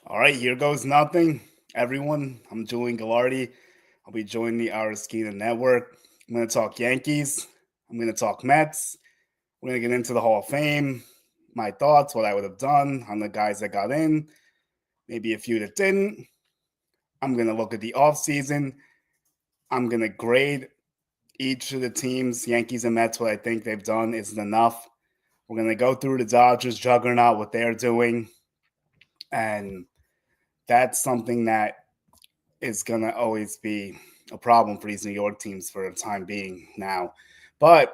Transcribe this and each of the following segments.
All right, here goes nothing. Everyone, I'm Julian Guilarte. I'll be joining the Ariskina Network. I'm going to talk Yankees. I'm going to talk Mets. We're going to get into the Hall of Fame, my thoughts, what I would have done on the guys that got in, maybe a few that didn't. I'm going to look at the offseason. I'm going to grade each of the teams, Yankees and Mets, what I think they've done isn't enough. We're going to go through the Dodgers juggernaut, what they're doing. And that's something that is going to always be a problem for these New York teams for the time being now. But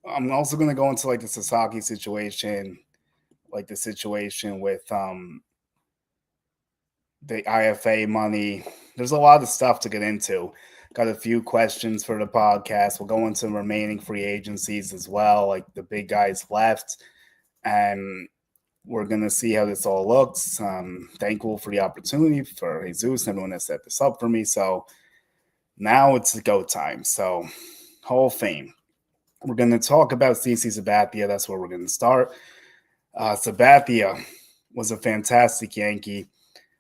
I'm also going to go into like the Sasaki situation, like the situation with the IFA money. There's a lot of stuff to get into. Got a few questions for the podcast. We'll go into remaining free agencies as well, like the big guys left. And we're going to see how this all looks. Thankful for the opportunity for Jesus and everyone that set this up for me. So now it's go time. So, Hall of Fame. We're going to talk about CC Sabathia. That's where we're going to start. Sabathia was a fantastic Yankee,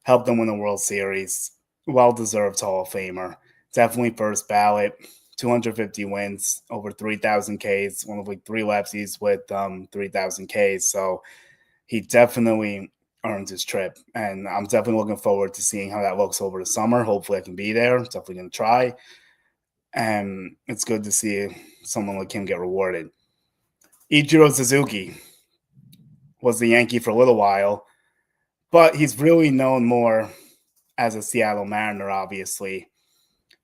helped them win the World Series. Well deserved Hall of Famer. Definitely first ballot. 250 wins, over 3,000 Ks, one of like three lefties with 3,000 Ks. So he definitely earned his trip. And I'm definitely looking forward to seeing how that looks over the summer. Hopefully, I can be there. Definitely going to try. And it's good to see someone like him get rewarded. Ichiro Suzuki was the Yankee for a little while, but he's really known more as a Seattle Mariner, obviously.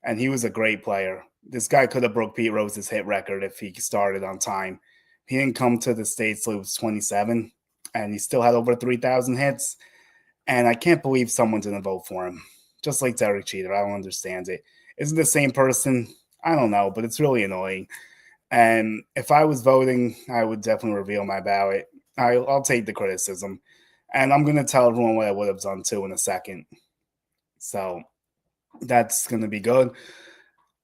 And he was a great player. This guy could have broke Pete Rose's hit record if he started on time. He didn't come to the States till he was 27, and he still had over 3,000 hits. And I can't believe someone didn't vote for him. Just like Derek Jeter, I don't understand it. Is it the same person? I don't know, but it's really annoying. And if I was voting, I would definitely reveal my ballot. I'll take the criticism. And I'm going to tell everyone what I would have done too in a second. So that's going to be good.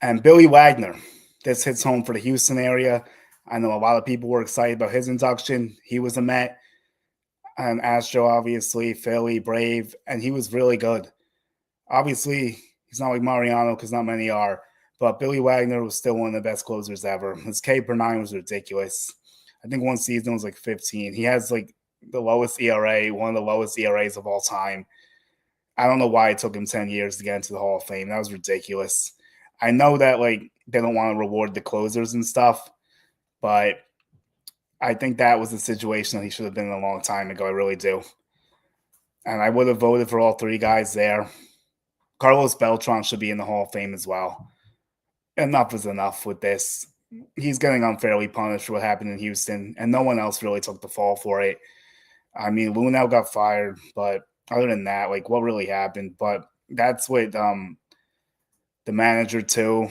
And Billy Wagner, this hits home for the Houston area. I know a lot of people were excited about his induction. He was a Met, an Astro, obviously, Philly, Brave, and he was really good. Obviously, he's not like Mariano because not many are, but Billy Wagner was still one of the best closers ever. His K per nine was ridiculous. I think one season was like 15. He has like the lowest ERA, one of the lowest ERAs of all time. I don't know why it took him 10 years to get into the Hall of Fame. That was ridiculous. I know that like they don't want to reward the closers and stuff, but I think that was the situation that he should have been in a long time ago. I really do. And I would have voted for all three guys there. Carlos Beltran should be in the Hall of Fame as well. Enough is enough with this. He's getting unfairly punished for what happened in Houston, and no one else really took the fall for it. I mean, Lunel got fired, but other than that, like what really happened? But that's what the manager too.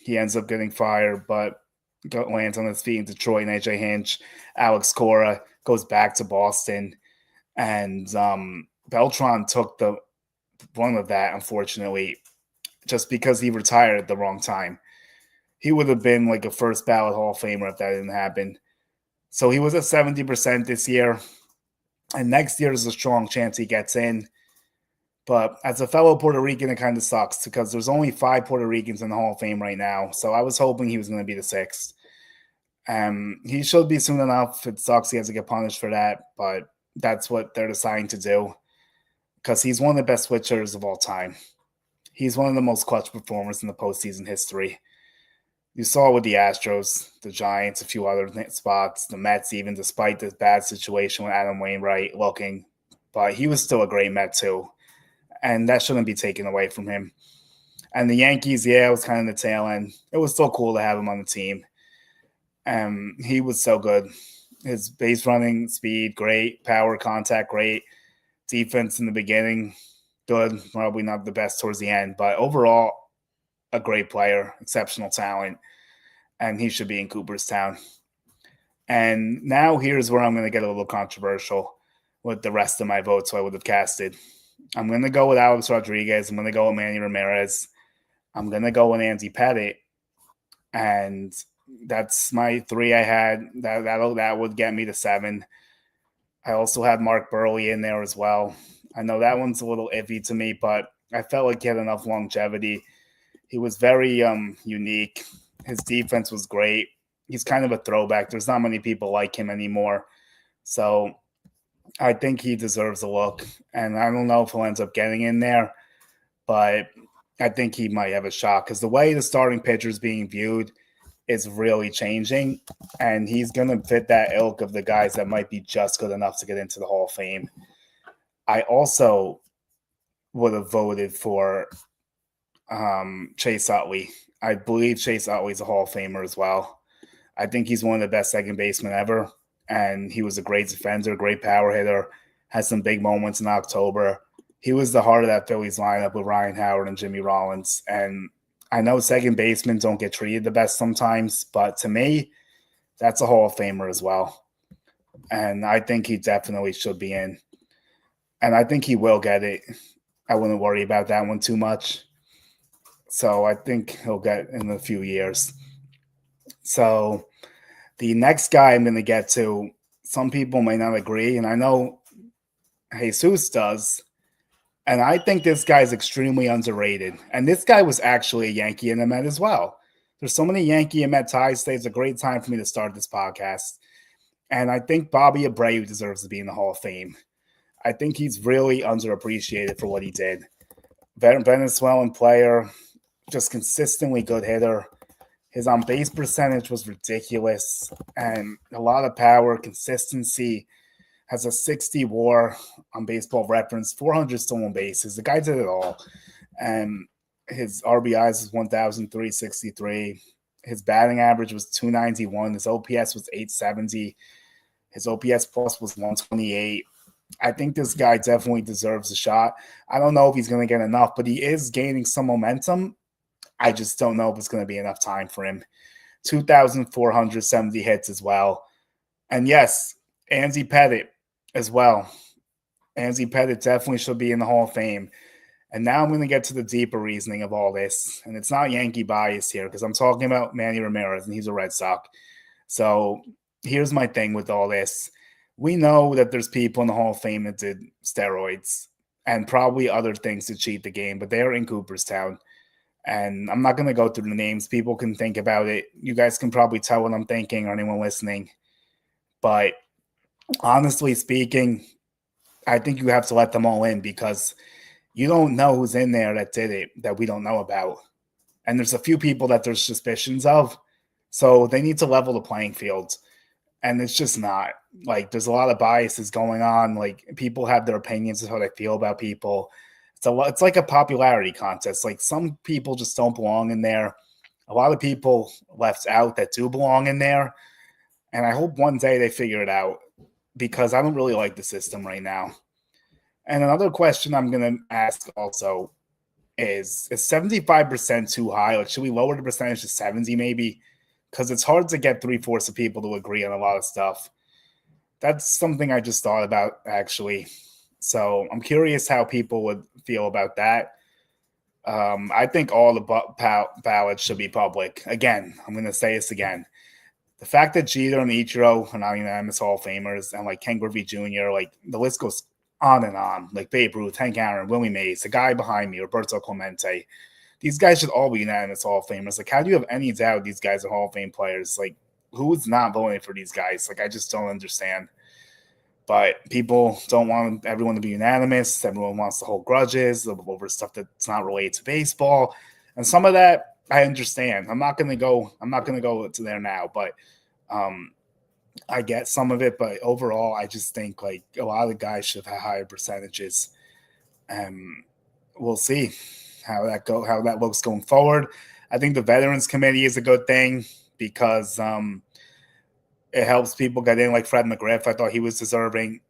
He ends up getting fired, but lands on his feet in Detroit. And AJ Hinch, Alex Cora goes back to Boston, and Beltran took the brunt of that, unfortunately, just because he retired at the wrong time. He would have been like a first ballot Hall of Famer if that didn't happen. So he was at 70% this year. And next year is a strong chance he gets in. But as a fellow Puerto Rican, it kind of sucks because there's only 5 Puerto Ricans in the Hall of Fame right now. So I was hoping he was going to be the 6th. He should be soon enough. It sucks he has to get punished for that, but that's what they're deciding to do because he's one of the best switchers of all time. He's one of the most clutch performers in the postseason history. You saw it with the Astros, the Giants, a few other spots, the Mets, even despite this bad situation with Adam Wainwright looking. But he was still a great Met, too. And that shouldn't be taken away from him. And the Yankees, yeah, it was kind of the tail end. It was still cool to have him on the team. He was so good. His base running speed, great. Power, contact, great. Defense in the beginning, good. Probably not the best towards the end. But overall, a great player, exceptional talent, and he should be in Cooperstown. And now here's where I'm going to get a little controversial with the rest of my votes I would have casted. I'm going to go with Alex Rodriguez. I'm going to go with Manny Ramirez. I'm going to go with Andy Pettitte. And that's my 3 I had. That would get me to 7. I also had Mark Burley in there as well. I know that one's a little iffy to me, but I felt like he had enough longevity. He was very unique. His defense was great. He's kind of a throwback. There's not many people like him anymore. So I think he deserves a look. And I don't know if he'll end up getting in there, but I think he might have a shot because the way the starting pitcher is being viewed is really changing. And he's going to fit that ilk of the guys that might be just good enough to get into the Hall of Fame. I also would have voted for Chase Utley. I believe Chase Utley is a Hall of Famer as well. I think he's one of the best second basemen ever, and he was a great defender, great power hitter, had some big moments in October. He was the heart of that Phillies lineup with Ryan Howard and Jimmy Rollins, and I know second basemen don't get treated the best sometimes, but to me, that's a Hall of Famer as well, and I think he definitely should be in, and I think he will get it. I wouldn't worry about that one too much. So I think he'll get in a few years. So the next guy I'm going to get to, some people may not agree, and I know Jesus does. And I think this guy is extremely underrated. And this guy was actually a Yankee and a Met as well. There's so many Yankee and Met ties today. It's a great time for me to start this podcast. And I think Bobby Abreu deserves to be in the Hall of Fame. I think he's really underappreciated for what he did. Venezuelan player, just consistently good hitter. His on-base percentage was ridiculous and a lot of power, consistency. Has a 60 WAR on Baseball Reference, 400 stolen bases. The guy did it all. And his RBIs was 1,363. His batting average was 291. His OPS was 870. His OPS plus was 128. I think this guy definitely deserves a shot. I don't know if he's going to get enough, but he is gaining some momentum. I just don't know if it's going to be enough time for him. 2,470 hits as well. And yes, Andy Pettitte as well. Andy Pettitte definitely should be in the Hall of Fame. And now I'm going to get to the deeper reasoning of all this. And it's not Yankee bias here because I'm talking about Manny Ramirez, and he's a Red Sox. So here's my thing with all this. We know that there's people in the Hall of Fame that did steroids and probably other things to cheat the game, but they are in Cooperstown. And I'm not going to go through the names. People can think about it. You guys can probably tell what I'm thinking or anyone listening. But honestly speaking, I think you have to let them all in because you don't know who's in there that did it that we don't know about. And there's a few people that there's suspicions of. So they need to level the playing field. And it's just not. Like, there's a lot of biases going on. Like, people have their opinions of how they feel about people. It's like a popularity contest. Like, some people just don't belong in there. A lot of people left out that do belong in there. And I hope one day they figure it out because I don't really like the system right now. And another question I'm going to ask also is 75% too high? Like, should we lower the percentage to 70 maybe? Because it's hard to get 3/4 of people to agree on a lot of stuff. That's something I just thought about, actually. So I'm curious how people would feel about that. I think all the ballots should be public. Again, I'm going to say this again. The fact that Jeter and Ichiro are not unanimous Hall of Famers and like Ken Griffey Jr., like the list goes on and on. Like Babe Ruth, Hank Aaron, Willie Mays, the guy behind me, Roberto Clemente. These guys should all be unanimous Hall of Famers. Like, how do you have any doubt these guys are Hall of Fame players? Like, who's not voting for these guys? Like, I just don't understand. But people don't want everyone to be unanimous. Everyone wants to hold grudges over stuff that's not related to baseball. And some of that I understand. I'm not gonna go to there now, but I get some of it. But overall, I just think like a lot of the guys should have higher percentages. We'll see how that looks going forward. I think the Veterans Committee is a good thing because it helps people get in, like Fred McGriff. I thought he was deserving.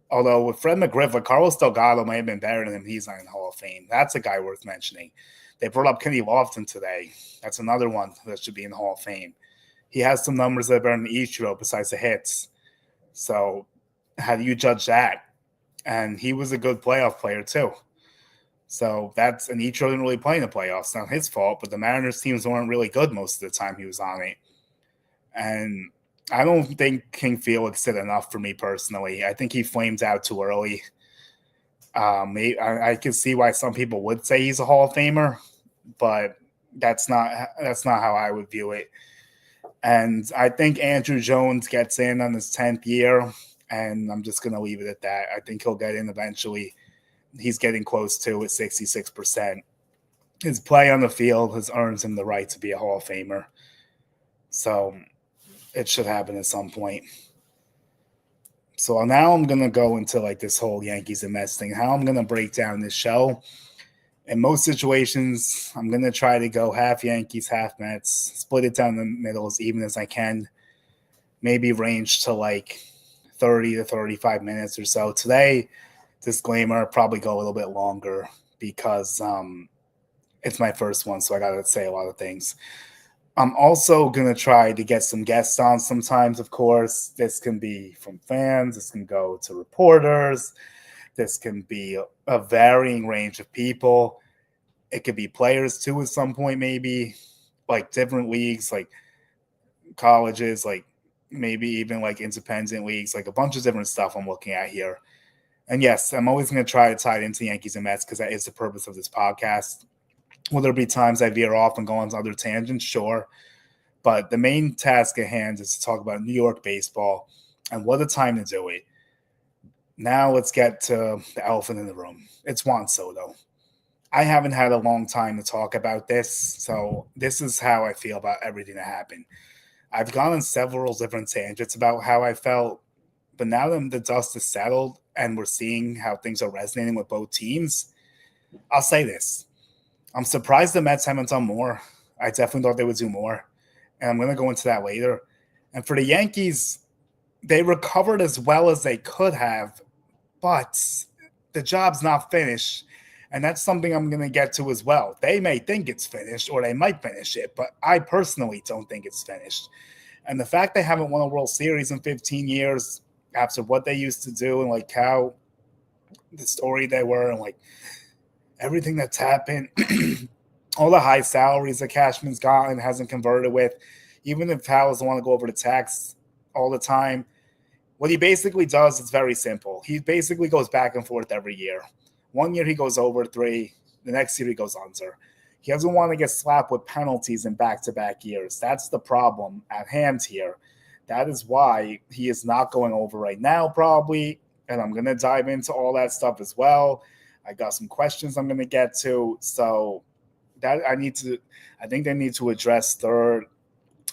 Although with Fred McGriff, like Carlos Delgado may have been better than him. He's not in the Hall of Fame. That's a guy worth mentioning. They brought up Kenny Lofton today. That's another one that should be in the Hall of Fame. He has some numbers that are better than Ichiro besides the hits. So how do you judge that? And he was a good playoff player too. So and Ichiro didn't really play in the playoffs. Not his fault, but the Mariners teams weren't really good most of the time he was on it. And I don't think King Felix did enough for me personally. I think he flamed out too early. I can see why some people would say he's a Hall of Famer, but that's not how I would view it. And I think Andrew Jones gets in on his 10th year, and I'm just going to leave it at that. I think he'll get in eventually. He's getting close to it, 66%. His play on the field has earned him the right to be a Hall of Famer. So it should happen at some point. So now I'm going to go into like this whole Yankees and Mets thing, how I'm going to break down this show. In most situations, I'm going to try to go half Yankees, half Mets, split it down the middle as even as I can, maybe range to like 30 to 35 minutes or so. Today, disclaimer, probably go a little bit longer because it's my first one, so I got to say a lot of things. I'm also going to try to get some guests on sometimes, of course. This can be from fans. This can go to reporters. This can be a varying range of people. It could be players, too, at some point, maybe. Like different leagues, like colleges, like maybe even like independent leagues, like a bunch of different stuff I'm looking at here. And yes, I'm always going to try to tie it into Yankees and Mets because that is the purpose of this podcast. Will there be times I veer off and go on other tangents? Sure. But the main task at hand is to talk about New York baseball, and what a time to do it. Now let's get to the elephant in the room. It's Juan Soto. I haven't had a long time to talk about this, so this is how I feel about everything that happened. I've gone on several different tangents about how I felt, but now that the dust is settled and we're seeing how things are resonating with both teams, I'll say this. I'm surprised the Mets haven't done more. I definitely thought they would do more, and I'm going to go into that later. And for the Yankees, they recovered as well as they could have, but the job's not finished, and that's something I'm going to get to as well. They may think it's finished, or they might finish it, but I personally don't think it's finished. And the fact they haven't won a World Series in 15 years after what they used to do and like how the story they were and like everything that's happened, all the high salaries that Cashman's gotten hasn't converted with, even if Hal doesn't want to go over the tax all the time, what he basically does is very simple. He basically goes back and forth every year. 1 year he goes over 3, the next year he goes under. He doesn't want to get slapped with penalties in back-to-back years. That's the problem at hand here. That is why he is not going over right now probably, and I'm going to dive into all that stuff as well. I got some questions I'm going to get to. So that I think they need to address third.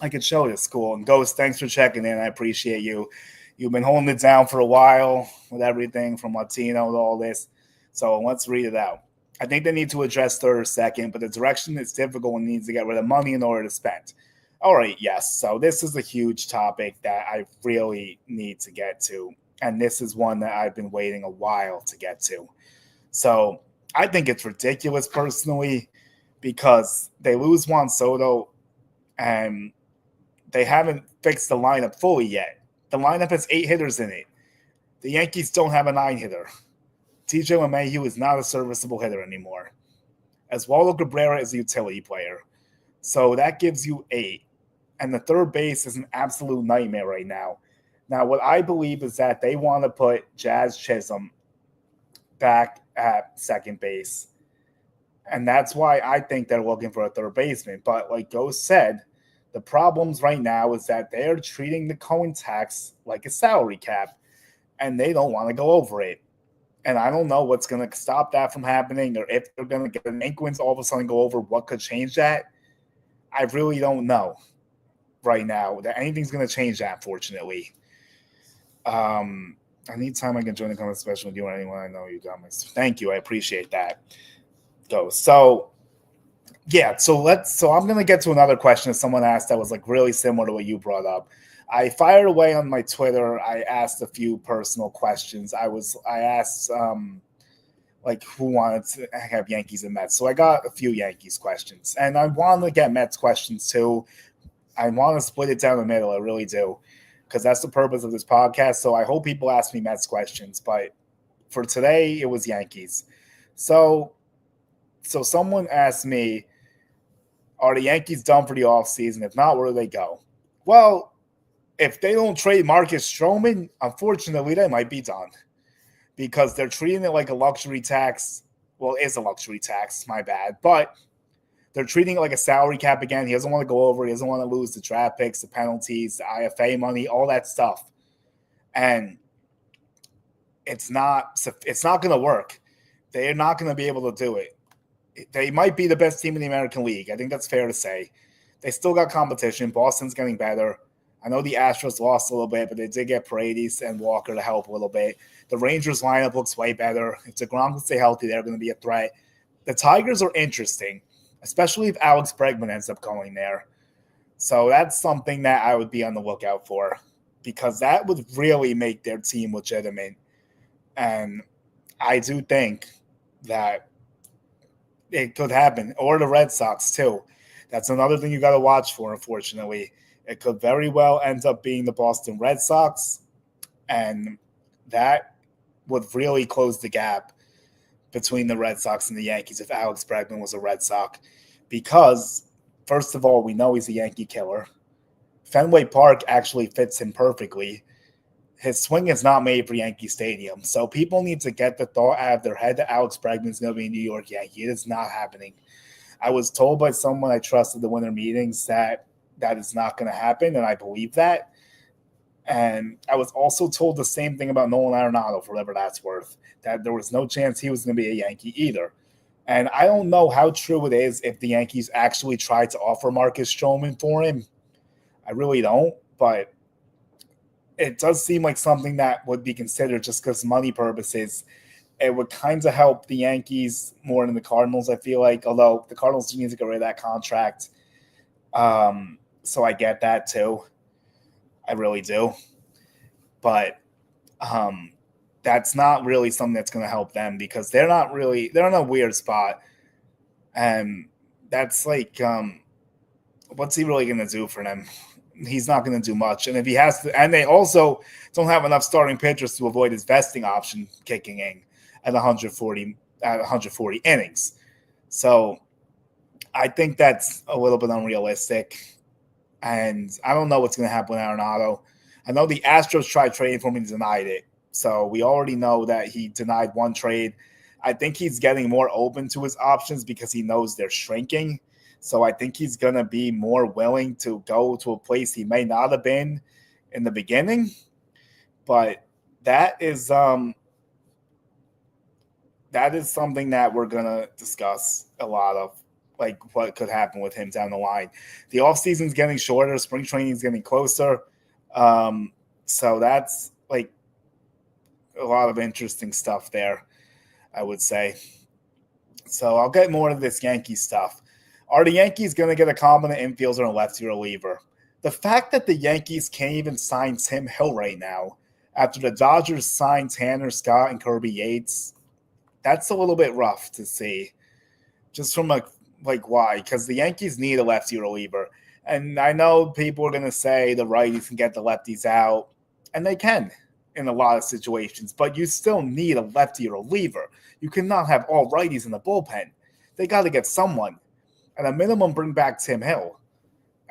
I could show this cool. And Ghost, thanks for checking in. I appreciate you. You've been holding it down for a while with everything from Latino to all this. So let's read it out. I think they need to address third or second, but the direction is difficult and needs to get rid of money in order to spend. All right, yes. So this is a huge topic that I really need to get to. And this is one that I've been waiting a while to get to. So I think it's ridiculous personally because they lose Juan Soto and they haven't fixed the lineup fully yet. The lineup has 8 hitters in it. The Yankees don't have a 9-hitter. TJ LeMahieu is not a serviceable hitter anymore. Oswaldo Cabrera is a utility player. So that gives you 8. And the third base is an absolute nightmare right now. Now, what I believe is that they want to put Jazz Chisholm back at second base. And that's why I think they're looking for a third baseman. But like Ghost said, the problems right now is that they're treating the Cohen tax like a salary cap, and they don't want to go over it. And I don't know what's going to stop that from happening, or if they're going to get an Yankees all of a sudden go over what could change that. I really don't know right now that anything's going to change that, unfortunately. Anytime I can join the comment special with you or anyone I know you got my thank you. I appreciate that. So yeah, so I'm gonna get to another question that someone asked that was like really similar to what you brought up. I fired away on my Twitter. I asked a few personal questions. I asked like who wanted to have Yankees and Mets. So I got a few Yankees questions. And I want to get Mets questions too. I want to split it down the middle. I really do. Because that's the purpose of this podcast. So I hope people ask me Mets questions. But for today, it was Yankees. So someone asked me, are the Yankees done for the offseason? If not, where do they go? Well, if they don't trade Marcus Stroman, unfortunately, they might be done. because they're treating it like a luxury tax. Well, it is a luxury tax, my bad. But they're treating it like a salary cap again. He doesn't want to go over. He doesn't want to lose the draft picks, the penalties, the IFA money, all that stuff. And it's not going to work. They're not going to be able to do it. They might be the best team in the American League. I think that's fair to say. They still got competition. Boston's getting better. I know the Astros lost a little bit, but they did get Paredes and Walker to help a little bit. The Rangers lineup looks way better. If DeGrom can stay healthy, they're going to be a threat. The Tigers are interesting, especially if Alex Bregman ends up going there. So that's something that I would be on the lookout for, because that would really make their team legitimate. And I do think that it could happen. Or the Red Sox, too. That's another thing you got to watch for, unfortunately. It could very well end up being the Boston Red Sox, and that would really close the gap between the Red Sox and the Yankees if Alex Bregman was a Red Sox. Because, first of all, we know he's a Yankee killer. Fenway Park actually fits him perfectly. His swing is not made for Yankee Stadium. So people need to get the thought out of their head that Alex Bregman's going to be a New York Yankee. It is not happening. I was told by someone I trusted the winter meetings that is not going to happen, and I believe that. And I was also told the same thing about Nolan Arenado, for whatever that's worth, that there was no chance he was going to be a Yankee either. And I don't know how true it is if the Yankees actually tried to offer Marcus Stroman for him. I really don't, but it does seem like something that would be considered just because money purposes. It would kind of help the Yankees more than the Cardinals, I feel like, although the Cardinals do need to get rid of that contract. So I get that too. I really do. But that's not really something that's going to help them, because they're in a weird spot. And that's like, what's he really going to do for them? He's not going to do much. And if he has to, and they also don't have enough starting pitchers to avoid his vesting option kicking in at 140 innings. So I think that's a little bit unrealistic. And I don't know what's going to happen with Arenado. I know the Astros tried trading for him and denied it. So we already know that he denied one trade. I think he's getting more open to his options because he knows they're shrinking. So I think he's going to be more willing to go to a place he may not have been in the beginning. But that is something that we're going to discuss a lot of, like what could happen with him down the line. The offseason is getting shorter. Spring training is getting closer. So that's like a lot of interesting stuff there, I would say. So I'll get more of this Yankee stuff. Are the Yankees going to get a competent infielder and a lefty reliever? The fact that the Yankees can't even sign Tim Hill right now, after the Dodgers signed Tanner Scott and Kirby Yates, that's a little bit rough to see. Just from why? Because the Yankees need a lefty reliever. And I know people are going to say the righties can get the lefties out, and they can in a lot of situations, but you still need a lefty reliever. You cannot have all righties in the bullpen. They got to get someone. At a minimum, bring back Tim Hill.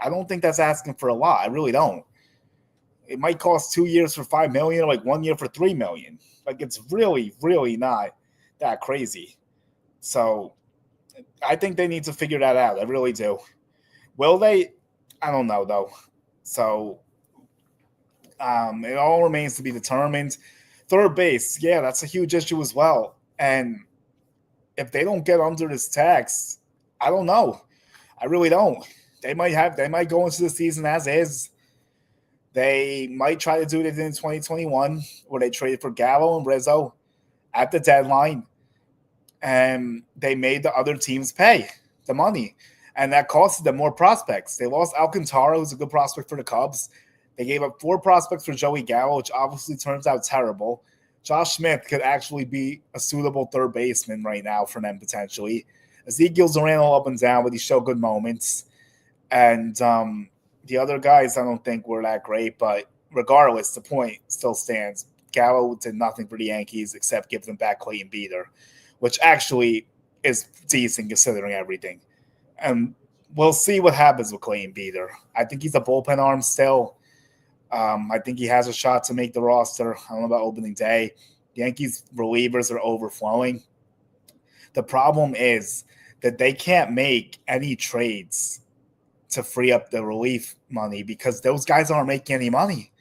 I don't think that's asking for a lot. I really don't. It might cost 2 years for $5 million, or like 1 year for $3 million. Like, it's really, really not that crazy. So I think they need to figure that out. I really do. Will they? I don't know, though. So it all remains to be determined. Third base, yeah, that's a huge issue as well. And if they don't get under this tax, I don't know. I really don't. They might go into the season as is. They might try to do it in 2021, where they traded for Gallo and Rizzo at the deadline, and they made the other teams pay the money, and that costed them more prospects. They lost Alcantara, who's a good prospect for the Cubs. They gave up 4 prospects for Joey Gallo, which obviously turns out terrible. Josh Smith could actually be a suitable third baseman right now for them potentially. Ezekiel Duran all up and down, but he showed good moments. And the other guys I don't think were that great, but regardless, the point still stands. Gallo did nothing for the Yankees except give them back Clayton Beeter, which actually is decent considering everything. And we'll see what happens with Clayton Beeter. I think he's a bullpen arm still. I think he has a shot to make the roster. I don't know about opening day. The Yankees relievers are overflowing. The problem is that they can't make any trades to free up the relief money because those guys aren't making any money.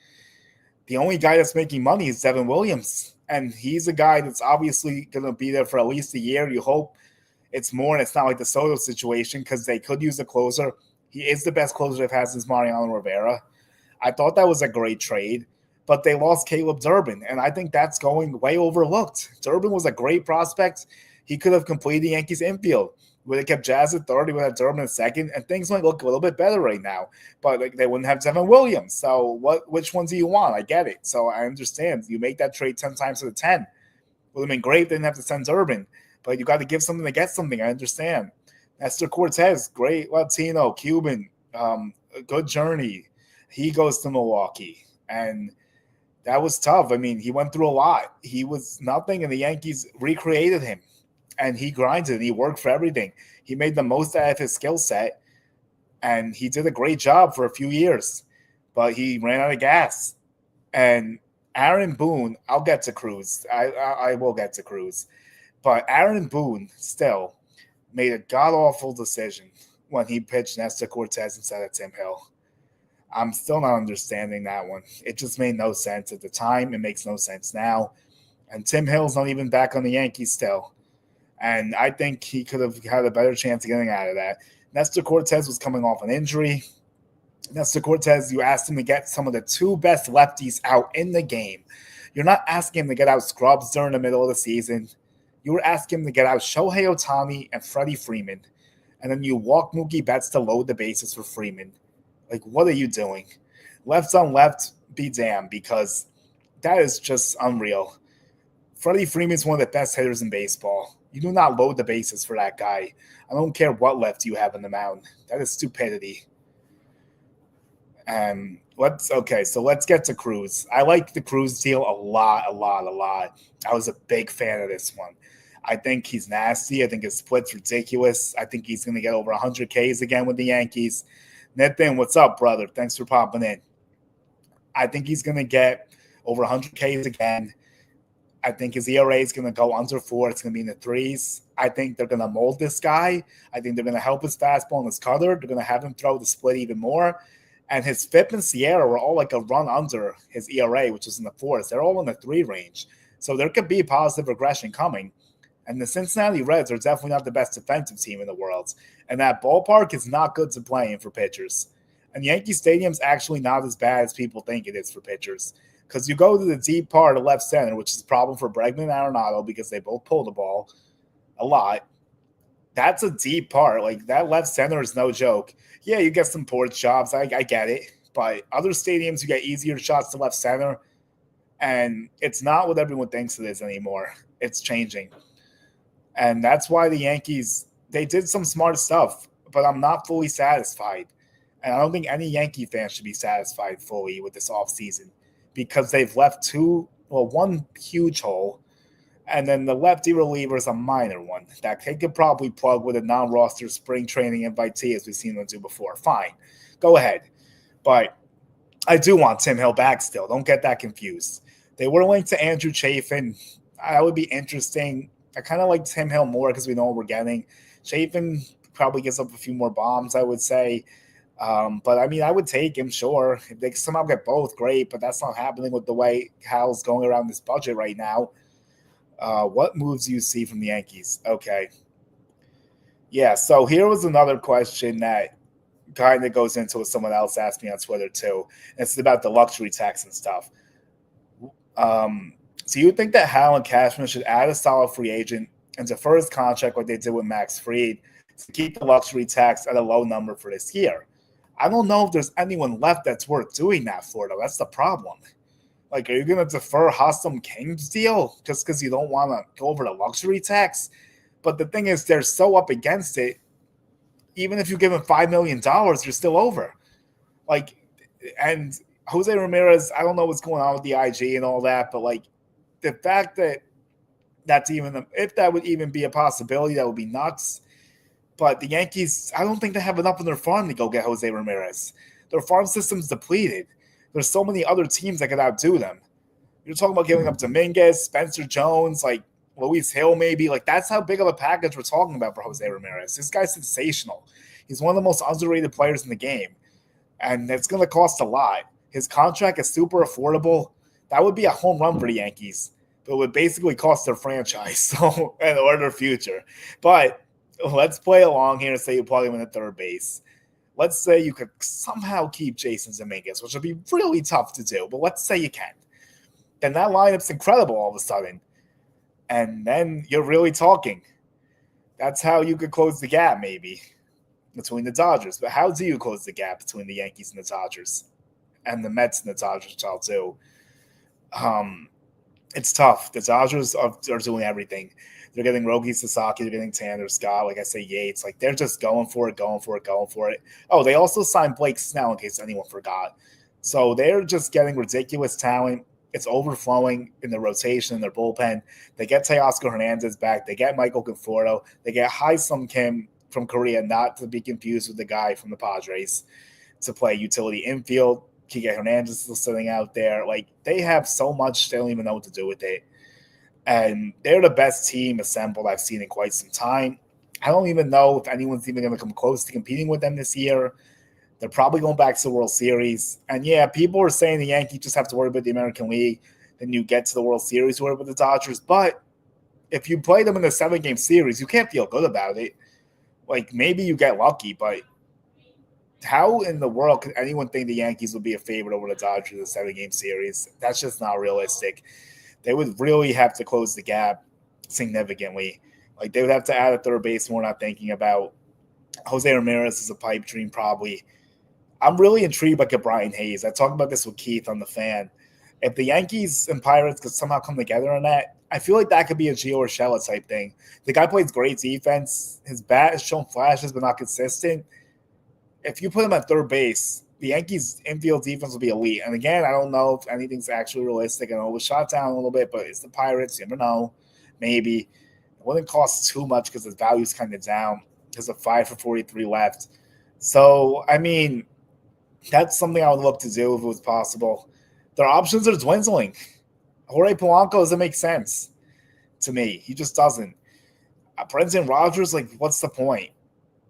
The only guy that's making money is Devin Williams, and he's a guy that's obviously going to be there for at least a year. You hope it's more, and it's not like the Soto situation because they could use a closer. He is the best closer they've had since Mariano Rivera. I thought that was a great trade, but they lost Caleb Durbin, and I think that's going way overlooked. Durbin was a great prospect. He could have completed the Yankees infield. Would have kept Jazz at third, he would have Durbin at second, and things might look a little bit better right now. But they wouldn't have Devin Williams. So which ones do you want? I get it. So I understand. You make that trade 10 times out of 10. Would have been great if they didn't have to send Durbin. But you got to give something to get something. I understand. Nestor Cortez, great Latino, Cuban, a good journey. He goes to Milwaukee. And that was tough. I mean, he went through a lot. He was nothing, and the Yankees recreated him. And he grinded and he worked for everything. He made the most out of his skill set, and he did a great job for a few years. But he ran out of gas. And Aaron Boone, I'll get to Cruz. I will get to Cruz. But Aaron Boone still made a god-awful decision when he pitched Nestor Cortez instead of Tim Hill. I'm still not understanding that one. It just made no sense at the time. It makes no sense now. And Tim Hill's not even back on the Yankees still. And I think he could have had a better chance of getting out of that. Nestor Cortez was coming off an injury. Nestor Cortez, you asked him to get some of the two best lefties out in the game. You're not asking him to get out scrubs during the middle of the season. You were asking him to get out Shohei Ohtani and Freddie Freeman. And then you walk Mookie Betts to load the bases for Freeman. Like, what are you doing? Left on left, be damned, because that is just unreal. Freddie Freeman is one of the best hitters in baseball. You do not load the bases for that guy. I don't care what left you have on the mound. That is stupidity. So let's get to Cruz. I like the Cruz deal a lot. I was a big fan of this one. I think he's nasty. I think his split's ridiculous. I think he's going to get over 100 Ks again with the Yankees. Nathan, what's up, brother? Thanks for popping in. I think he's going to get over 100 Ks again. I think his ERA is going to go under 4. It's going to be in the 3s. I think they're going to mold this guy. I think they're going to help his fastball and his cutter. They're going to have him throw the split even more. And his FIP and Sierra were all like a run under his ERA, which is in the 4s. They're all in the 3 range. So there could be positive regression coming. And the Cincinnati Reds are definitely not the best defensive team in the world. And that ballpark is not good to play in for pitchers. And Yankee Stadium's actually not as bad as people think it is for pitchers. Because you go to the deep part of left center, which is a problem for Bregman and Arenado because they both pull the ball a lot. That's a deep part. Like, that left center is no joke. Yeah, you get some porch jobs. I get it. But other stadiums, you get easier shots to left center. And it's not what everyone thinks it is anymore. It's changing. And that's why the Yankees, they did some smart stuff. But I'm not fully satisfied. And I don't think any Yankee fan should be satisfied fully with this offseason. Because they've left one huge hole, and then the lefty reliever is a minor one that they could probably plug with a non-roster spring training invitee, as we've seen them do before. Fine, go ahead. But I do want Tim Hill back still. Don't get that confused. They were linked to Andrew Chafin. That would be interesting. I kind of like Tim Hill more because we know what we're getting. Chafin probably gives up a few more bombs, I would say. But I mean, I would take him, sure. If they somehow get both, great, but that's not happening with the way Hal's going around this budget right now. What moves do you see from the Yankees? Okay. Yeah, so here was another question that kind of goes into what someone else asked me on Twitter too. It's about the luxury tax and stuff. So you think that Hal and Cashman should add a solid free agent and defer his contract like they did with Max Fried to keep the luxury tax at a low number for this year? I don't know if there's anyone left that's worth doing that for, though. That's the problem. Like, are you going to defer Hassam King's deal just because you don't want to go over the luxury tax? But the thing is, they're so up against it, even if you give him $5 million, you're still over. Like, and Jose Ramirez, I don't know what's going on with the IG and all that, but, like, the fact that that's even, if that would even be a possibility, that would be nuts. But the Yankees, I don't think they have enough in their farm to go get Jose Ramirez. Their farm system's depleted. There's so many other teams that could outdo them. You're talking about giving up Dominguez, Spencer Jones, like Luis Hill maybe. Like that's how big of a package we're talking about for Jose Ramirez. This guy's sensational. He's one of the most underrated players in the game, and it's going to cost a lot. His contract is super affordable. That would be a home run for the Yankees, but it would basically cost their franchise so or their future. But let's play along here and say you plug him in at third base. Let's say you could somehow keep Jason Dominguez, which would be really tough to do, but let's say you can. Then that lineup's incredible all of a sudden. And then you're really talking. That's how you could close the gap maybe between the Dodgers. But how do you close the gap between the Yankees and the Dodgers? And the Mets and the Dodgers, which I'll do. It's tough. The Dodgers are doing everything. They're getting Roki Sasaki. They're getting Tanner Scott. Like I say, Yates. Like they're just going for it. Oh, they also signed Blake Snell in case anyone forgot. So they're just getting ridiculous talent. It's overflowing in the rotation in their bullpen. They get Teoscar Hernandez back. They get Michael Conforto. They get Hae-Sung Kim from Korea, not to be confused with the guy from the Padres, to play utility infield. Kike Hernandez is still sitting out there. Like, they have so much, they don't even know what to do with it. And they're the best team assembled I've seen in quite some time. I don't even know if anyone's even going to come close to competing with them this year. They're probably going back to the World Series. And, yeah, people are saying the Yankees just have to worry about the American League. Then you get to the World Series, worry about the Dodgers. But if you play them in a 7-game series, you can't feel good about it. Like, maybe you get lucky, but how in the world could anyone think the Yankees would be a favorite over the Dodgers in a 7-game series? That's just not realistic. They would really have to close the gap significantly. Like, they would have to add a third baseman we're not thinking about. Jose Ramirez is a pipe dream probably. I'm really intrigued by Brian Hayes. I talked about this with Keith on The Fan. If the Yankees and Pirates could somehow come together on that, I feel like that could be a Gio Urshela type thing. The guy plays great defense. His bat has shown flashes but not consistent. If you put him at third base, the Yankees' infield defense will be elite. And again, I don't know if anything's actually realistic. I know it was shot down a little bit, but it's the Pirates. You never know. Maybe. It wouldn't cost too much because his value's kind of down. There's a 5 for 43 left. So, I mean, that's something I would look to do if it was possible. Their options are dwindling. Jorge Polanco doesn't make sense to me. He just doesn't. Brendan Rodgers, like, what's the point?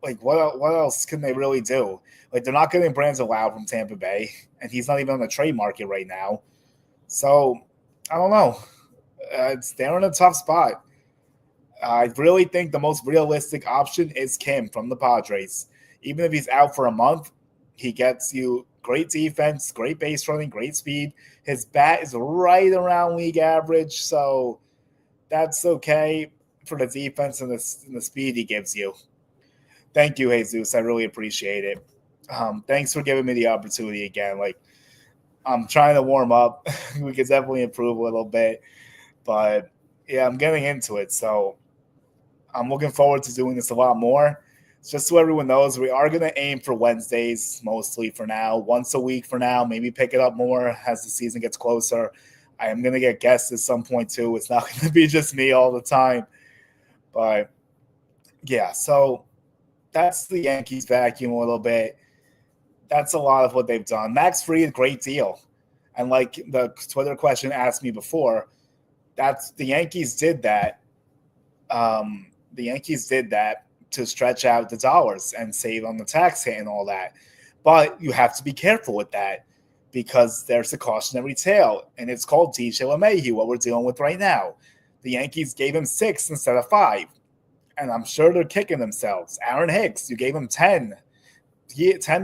Like, what else can they really do? Like, they're not getting Brandon Lowe from Tampa Bay, and he's not even on the trade market right now. So, I don't know. They're in a tough spot. I really think the most realistic option is Kim from the Padres. Even if he's out for a month, he gets you great defense, great base running, great speed. His bat is right around league average, so that's okay for the defense and the speed he gives you. Thank you, Jesus. I really appreciate it. Thanks for giving me the opportunity again. Like, I'm trying to warm up. We could definitely improve a little bit. But, yeah, I'm getting into it. So I'm looking forward to doing this a lot more. Just so everyone knows, we are going to aim for Wednesdays mostly for now. Once a week for now. Maybe pick it up more as the season gets closer. I am going to get guests at some point too. It's not going to be just me all the time. But, yeah, so that's the Yankees vacuum a little bit. That's a lot of what they've done. Max Fried, great deal. And like the Twitter question asked me before, that's the Yankees did that. The Yankees did that to stretch out the dollars and save on the tax hit and all that. But you have to be careful with that because there's a cautionary tale, and it's called DJ LeMahieu, what we're dealing with right now. The Yankees gave him 6 instead of 5, and I'm sure they're kicking themselves. Aaron Hicks, you gave him $10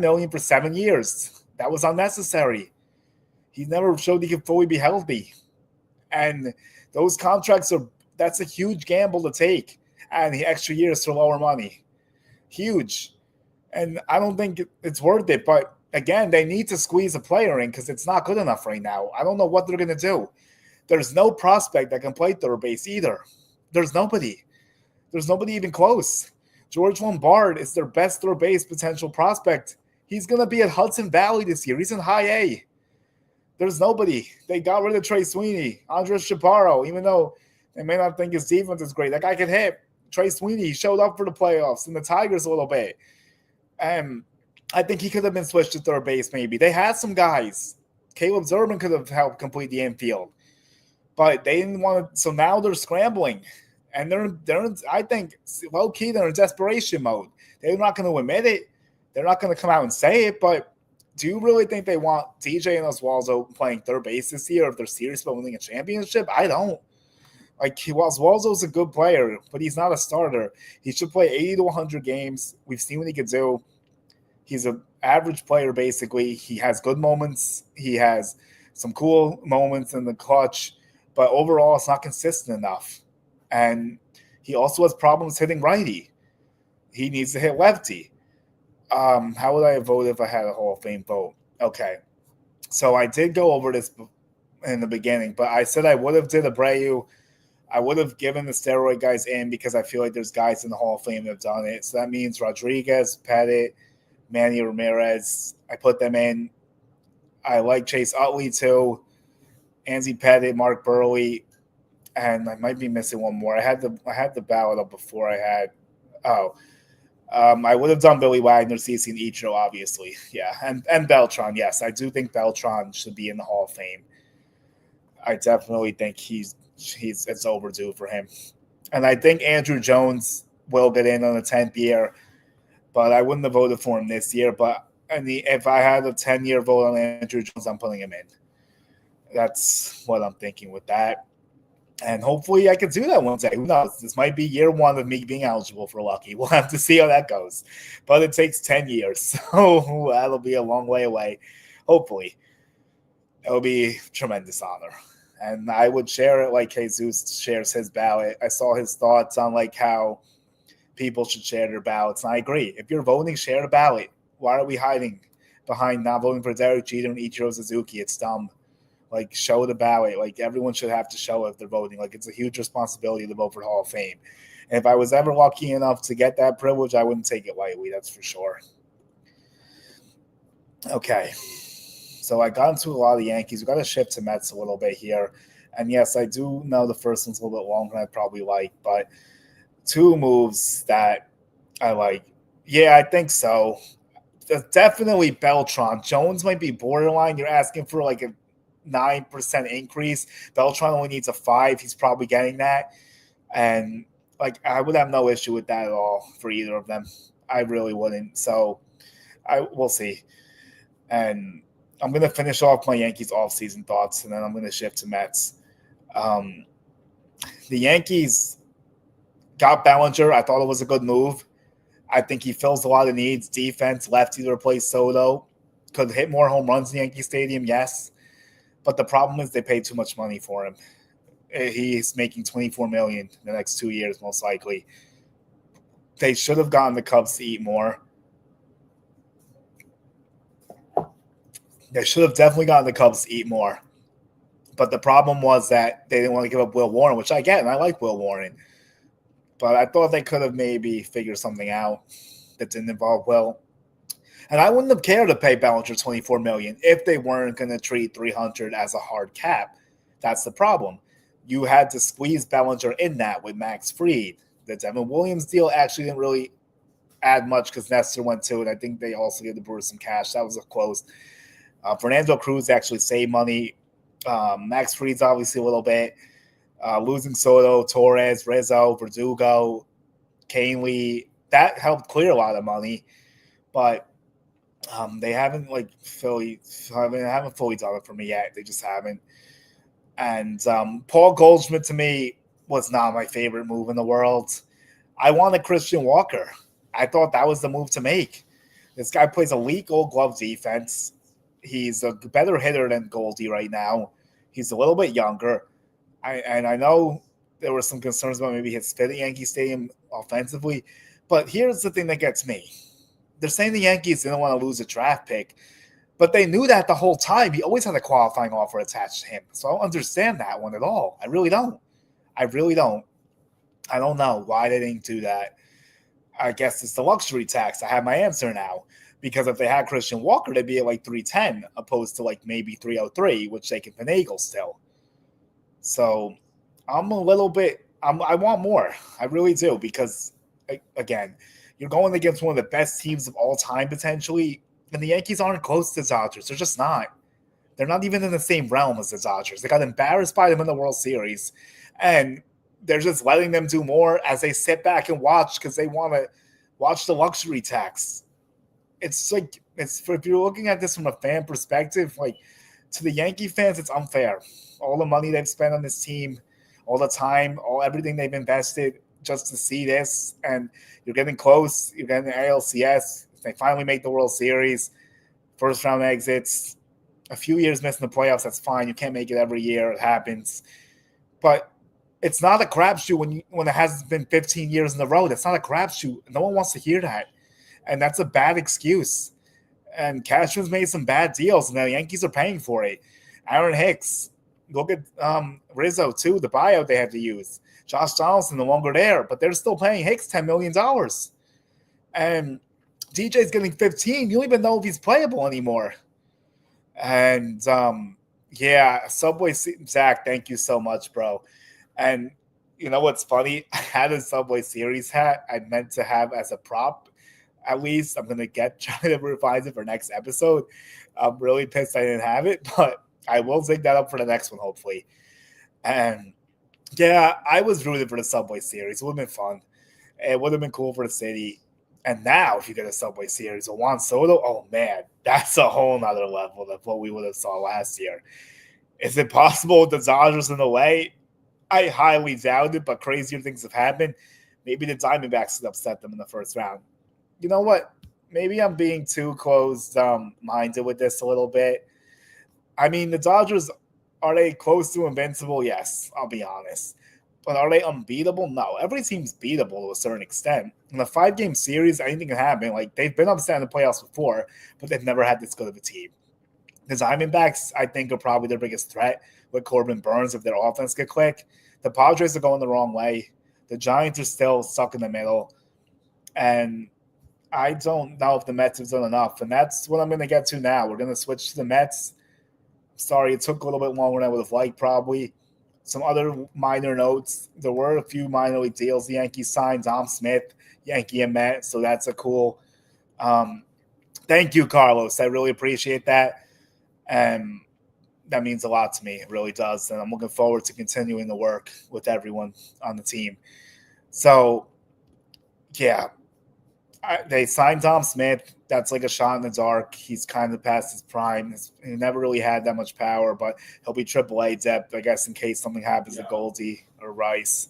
million for 7 years. That was unnecessary. He never showed he could fully be healthy. And those contracts that's a huge gamble to take. And the extra years for lower money. Huge. And I don't think it's worth it. But again, they need to squeeze a player in because it's not good enough right now. I don't know what they're going to do. There's no prospect that can play third base either. There's nobody. There's nobody even close. George Lombard is their best third base potential prospect. He's going to be at Hudson Valley this year. He's in high A. There's nobody. They got rid of Trey Sweeney, Andres Chaparro, even though they may not think his defense is great. That guy can hit. Trey Sweeney showed up for the playoffs and the Tigers a little bit. I think he could have been switched to third base maybe. They had some guys. Caleb Zerman could have helped complete the infield. but they didn't want to. So now they're scrambling, and I think low key they're in desperation mode. They're not going to admit it. They're not going to come out and say it. But do you really think they want DJ and Oswaldo playing third base this year if they're serious about winning a championship? I don't. Like, Oswaldo's a good player, but he's not a starter. He should play 80 to 100 games. We've seen what he could do. He's an average player, basically. He has good moments. He has some cool moments in the clutch, but overall, it's not consistent enough. And he also has problems hitting righty. He needs to hit lefty. How would I vote if I had a Hall of Fame vote? Okay. So I did go over this in the beginning, but I said I would have did Abreu. I would have given the steroid guys in because I feel like there's guys in the Hall of Fame that have done it. So that means Rodriguez, Pettit, Manny Ramirez. I put them in. I like Chase Utley too. Andy Pettit, Mark Burley, and I might be missing one more. I had the ballot up before I had. I would have done Billy Wagner, CC, and Ichiro, obviously. Yeah, and Beltran. Yes, I do think Beltran should be in the Hall of Fame. I definitely think it's overdue for him. And I think Andrew Jones will get in on the 10th year, but I wouldn't have voted for him this year. But if I had a 10-year vote on Andrew Jones, I'm putting him in. That's what I'm thinking with that. And hopefully I can do that one day. Who knows? This might be year one of me being eligible for Lucky. We'll have to see how that goes. But it takes 10 years, so that'll be a long way away. Hopefully. It'll be a tremendous honor. And I would share it like Jesus shares his ballot. I saw his thoughts on like how people should share their ballots. And I agree. If you're voting, share the ballot. Why are we hiding behind not voting for Derek Jeter and Ichiro Suzuki? It's dumb. Like, show the ballot. Like, everyone should have to show if they're voting. Like, it's a huge responsibility to vote for the Hall of Fame. And if I was ever lucky enough to get that privilege, I wouldn't take it lightly. That's for sure. Okay. So I got into a lot of the Yankees. We got to shift to Mets a little bit here. And yes, I do know the first one's a little bit longer than I'd probably like, but two moves that I like. Yeah, I think so. Definitely Beltran. Jones might be borderline. You're asking for like a 9% increase. Beltran only needs a 5. He's probably getting that. And like, I would have no issue with that at all for either of them. I really wouldn't. So we'll see. And I'm going to finish off my Yankees offseason thoughts, and then I'm going to shift to Mets. The Yankees got Bellinger. I thought it was a good move. I think he fills a lot of needs. Defense, lefty to replace Soto. Could hit more home runs in Yankee Stadium, yes. But the problem is they paid too much money for him. He's making $24 million in the next 2 years, most likely. They should have gotten the Cubs to eat more. They should have definitely gotten the Cubs to eat more. But the problem was that they didn't want to give up Will Warren, which I get, and I like Will Warren. But I thought they could have maybe figured something out that didn't involve Will. And I wouldn't have cared to pay Bellinger $24 million if they weren't going to treat $300 as a hard cap. That's the problem. You had to squeeze Bellinger in that with Max Fried. The Devin Williams deal actually didn't really add much because Nestor went to it. I think they also gave the Brewers some cash. That was a close. Fernando Cruz actually saved money. Max Fried's obviously a little bit. Losing Soto, Torres, Rizzo, Verdugo, Canely, that helped clear a lot of money. But they haven't haven't fully done it for me yet. They just haven't. And Paul Goldschmidt to me was not my favorite move in the world. I wanted Christian Walker. I thought that was the move to make. This guy plays elite Gold Glove defense. He's a better hitter than Goldie right now. He's a little bit younger. I know there were some concerns about maybe his fit at Yankee Stadium offensively. But here's the thing that gets me. They're saying the Yankees didn't want to lose a draft pick. But they knew that the whole time. He always had a qualifying offer attached to him. So I don't understand that one at all. I really don't. I don't know why they didn't do that. I guess it's the luxury tax. I have my answer now. Because if they had Christian Walker, they'd be at like 310 opposed to like maybe 303, which they can finagle still. So I'm a little bit – I want more. I really do because, again, you're going against one of the best teams of all time potentially, and the Yankees aren't close to the Dodgers. They're just not. They're not even in the same realm as the Dodgers. They got embarrassed by them in the World Series, and they're just letting them do more as they sit back and watch because they want to watch the luxury tax. It's like if you're looking at this from a fan perspective, like to the Yankee fans, it's unfair. All the money they've spent on this team, all the time, everything they've invested just to see this, and you're getting close. You're getting the ALCS. They finally make the World Series, first round exits. A few years missing the playoffs, that's fine. You can't make it every year. It happens. But it's not a crapshoot when it has been 15 years in a row. That's not a crapshoot. No one wants to hear that. And that's a bad excuse. And Castro's made some bad deals, and the Yankees are paying for it. Aaron Hicks, look at Rizzo, too, the buyout they had to use. Josh Donaldson no longer there, but they're still paying Hicks $10 million. And DJ's getting 15. You don't even know if he's playable anymore. And, Subway, Zach, thank you so much, bro. And you know what's funny? I had a Subway Series hat I meant to have as a prop. At least I'm going to try to revise it for next episode. I'm really pissed I didn't have it, but I will dig that up for the next one, hopefully. And yeah, I was rooting for the Subway Series. It would have been fun. It would have been cool for the city. And now, if you get a Subway Series with Juan Soto, oh man, that's a whole nother level of what we would have saw last year. Is it possible with the Dodgers in the way? I highly doubt it, but crazier things have happened. Maybe the Diamondbacks could upset them in the first round. You know what? Maybe I'm being too closed-minded with this a little bit. I mean, the Dodgers, are they close to invincible? Yes, I'll be honest. But are they unbeatable? No. Every team's beatable to a certain extent. In a 5-game series, anything can happen. Like, they've been upset in the playoffs before, but they've never had this good of a team. The Diamondbacks, I think, are probably their biggest threat with Corbin Burns if their offense get click. The Padres are going the wrong way. The Giants are still stuck in the middle. And I don't know if the Mets have done enough. And that's what I'm going to get to now. We're going to switch to the Mets. Sorry, it took a little bit longer than I would have liked, probably. Some other minor notes. There were a few minor league deals the Yankees signed. Dom Smith, Yankee and Met. So that's a cool. Thank you, Carlos. I really appreciate that. And that means a lot to me. It really does. And I'm looking forward to continuing the work with everyone on the team. So, yeah. They signed Dom Smith. That's like a shot in the dark. He's kind of past his prime. He never really had that much power, but he'll be AAA depth, I guess, in case something happens to Goldie or Rice.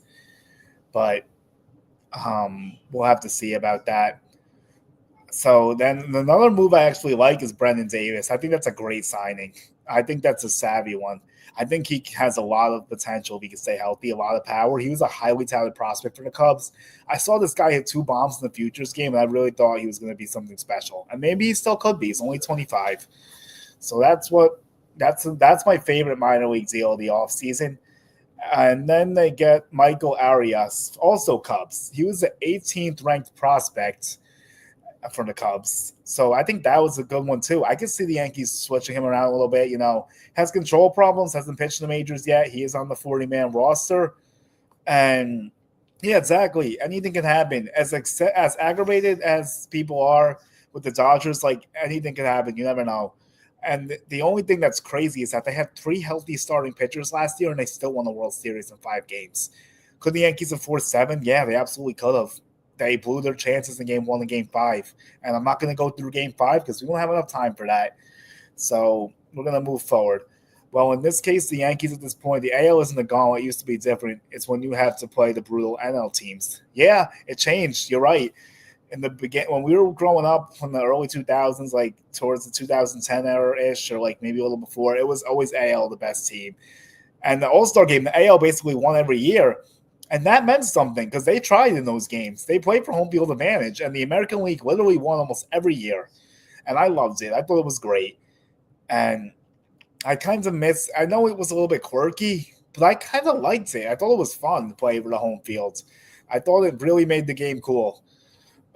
But we'll have to see about that. So then another move I actually like is Brendan Davis. I think that's a great signing. I think that's a savvy one. I think he has a lot of potential if he can stay healthy, a lot of power. He was a highly talented prospect for the Cubs. I saw this guy hit 2 bombs in the Futures game, and I really thought he was going to be something special. And maybe he still could be. He's only 25. So that's my favorite minor league deal of the offseason. And then they get Michael Arias, also Cubs. He was the 18th ranked prospect for the Cubs. So I think that was a good one too. I could see the Yankees switching him around a little bit. Has control problems, hasn't pitched in the majors yet. He is on the 40-man roster. And yeah, exactly. Anything can happen. As aggravated as people are with the Dodgers, like anything can happen. You never know. And the only thing that's crazy is that they had 3 healthy starting pitchers last year and they still won the World Series in 5 games. Could the Yankees have forced 7? Yeah, they absolutely could have. They blew their chances in Game 1 and Game 5. And I'm not going to go through Game 5 because we don't have enough time for that. So we're going to move forward. Well, in this case, the Yankees at this point, the AL isn't a gauntlet. It used to be different. It's when you have to play the brutal NL teams. Yeah, it changed. You're right. In the beginning, when we were growing up in the early 2000s, like towards the 2010 era-ish or like maybe a little before, it was always AL the best team. And the All-Star game, the AL basically won every year. And that meant something because they tried in those games. They played for home field advantage, and the American League literally won almost every year. And I loved it. I thought it was great. And I kind of I know it was a little bit quirky, but I kind of liked it. I thought it was fun to play for the home field. I thought it really made the game cool.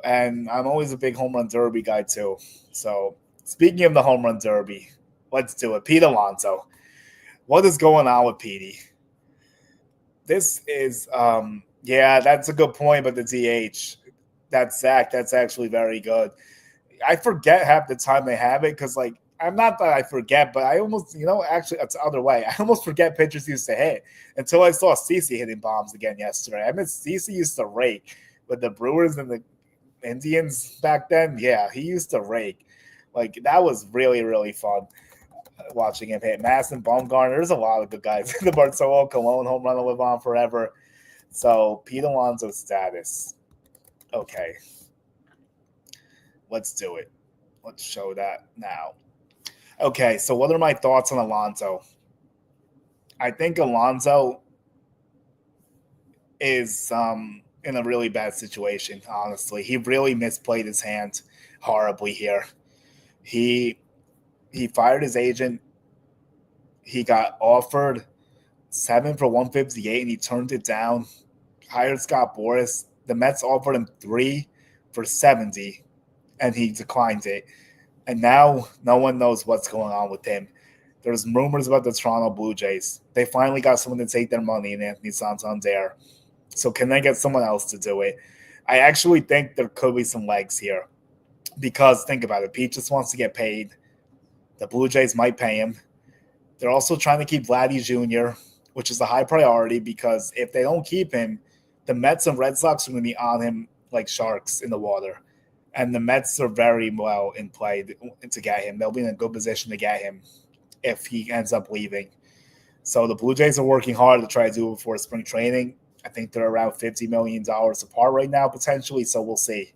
And I'm always a big home run derby guy too. So speaking of the home run derby, let's do it. Pete Alonso. What is going on with Petey? This is, that's a good point, but the DH, that's Zach. That's actually very good. I forget half the time they have it because, like, I'm not that I forget, but I almost, actually, it's the other way. I almost forget pitchers used to hit until I saw CeCe hitting bombs again yesterday. I mean, CeCe used to rake with the Brewers and the Indians back then. Yeah, he used to rake. Like, that was really, really fun watching him hit. Madison Bumgarner. There's a lot of good guys. The Bartolo Colon home run will live on forever. So, Pete Alonso's status. Okay. Let's do it. Let's show that now. Okay, so what are my thoughts on Alonso? I think Alonso is in a really bad situation, honestly. He really misplayed his hand horribly here. He fired his agent. He got offered 7 for 158 and he turned it down. Hired Scott Boras. The Mets offered him 3 for 70 and he declined it. And now no one knows what's going on with him. There's rumors about the Toronto Blue Jays. They finally got someone to take their money in Anthony Santander. So can they get someone else to do it? I actually think there could be some legs here. Because think about it. Pete just wants to get paid. The Blue Jays might pay him. They're also trying to keep Vladdy Jr., which is a high priority because if they don't keep him, the Mets and Red Sox are going to be on him like sharks in the water. And the Mets are very well in play to get him. They'll be in a good position to get him if he ends up leaving. So the Blue Jays are working hard to try to do it before spring training. I think they're around $50 million apart right now, potentially. So we'll see.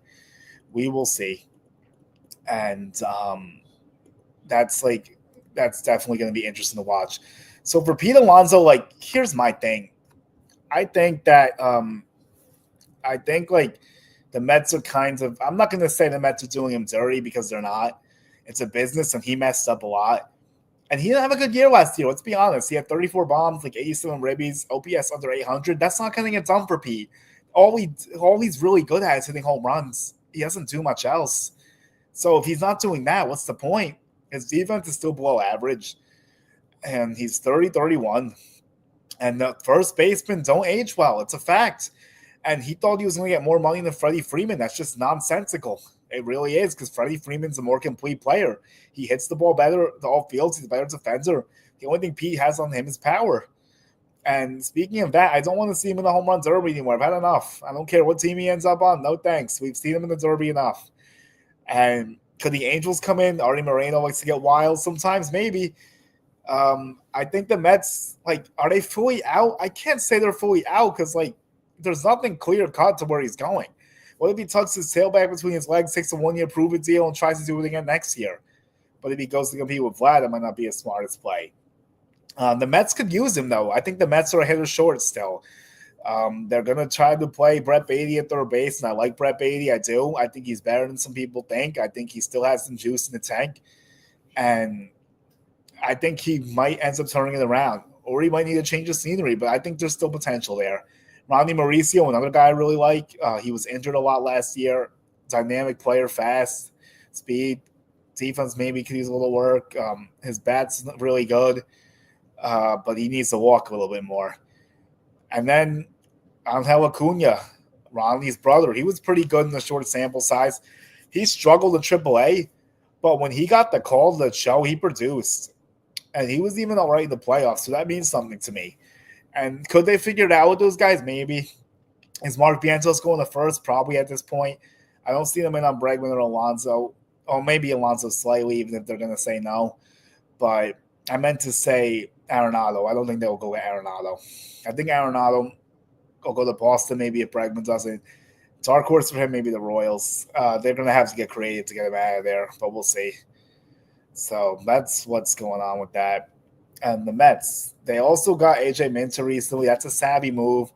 We will see. And that's definitely going to be interesting to watch. So for Pete Alonso, here's my thing. I think that the Mets are I'm not going to say the Mets are doing him dirty because they're not. It's a business and he messed up a lot. And he didn't have a good year last year. Let's be honest. He had 34 bombs, 87 ribbies, OPS under 800. That's not going to get done for Pete. All he's really good at is hitting home runs. He doesn't do much else. So if he's not doing that, what's the point? His defense is still below average. And he's 30-31. And the first basemen don't age well. It's a fact. And he thought he was going to get more money than Freddie Freeman. That's just nonsensical. It really is because Freddie Freeman's a more complete player. He hits the ball better to all fields. He's a better defender. The only thing Pete has on him is power. And speaking of that, I don't want to see him in the home run derby anymore. I've had enough. I don't care what team he ends up on. No thanks. We've seen him in the derby enough. And could the Angels come in? Artie Moreno likes to get wild sometimes. Maybe. I think the Mets, are they fully out? I can't say they're fully out because, there's nothing clear cut to where he's going. What if he tucks his tail back between his legs, takes a 1-year prove-it deal, and tries to do it again next year? But if he goes to compete with Vlad, it might not be his smartest play. The Mets could use him, though. I think the Mets are a hitter short still. They're going to try to play Brett Beatty at third base, and I like Brett Beatty. I do. I think he's better than some people think. I think he still has some juice in the tank. And I think he might end up turning it around. Or he might need to change the scenery, but I think there's still potential there. Ronnie Mauricio, another guy I really like. He was injured a lot last year. Dynamic player, fast, speed. Defense maybe could use a little work. His bat's really good, but he needs to walk a little bit more. And then Angel Acuna, Ronnie's brother. He was pretty good in the short sample size. He struggled in AAA, but when he got the call to the show, he produced. And he was even all right in the playoffs, so that means something to me. And could they figure it out with those guys? Maybe. Is Mark Vientos going to first? Probably at this point. I don't see them in on Bregman or Alonso. Or maybe Alonso slightly, even if they're going to say no. But I meant to say Arenado. I don't think they'll go with Arenado. I think Arenado will go to Boston maybe if Bregman doesn't. Dark horse for him, maybe the Royals. They're going to have to get creative to get him out of there, but we'll see. So that's what's going on with that. And the Mets, they also got AJ Minter recently. That's a savvy move.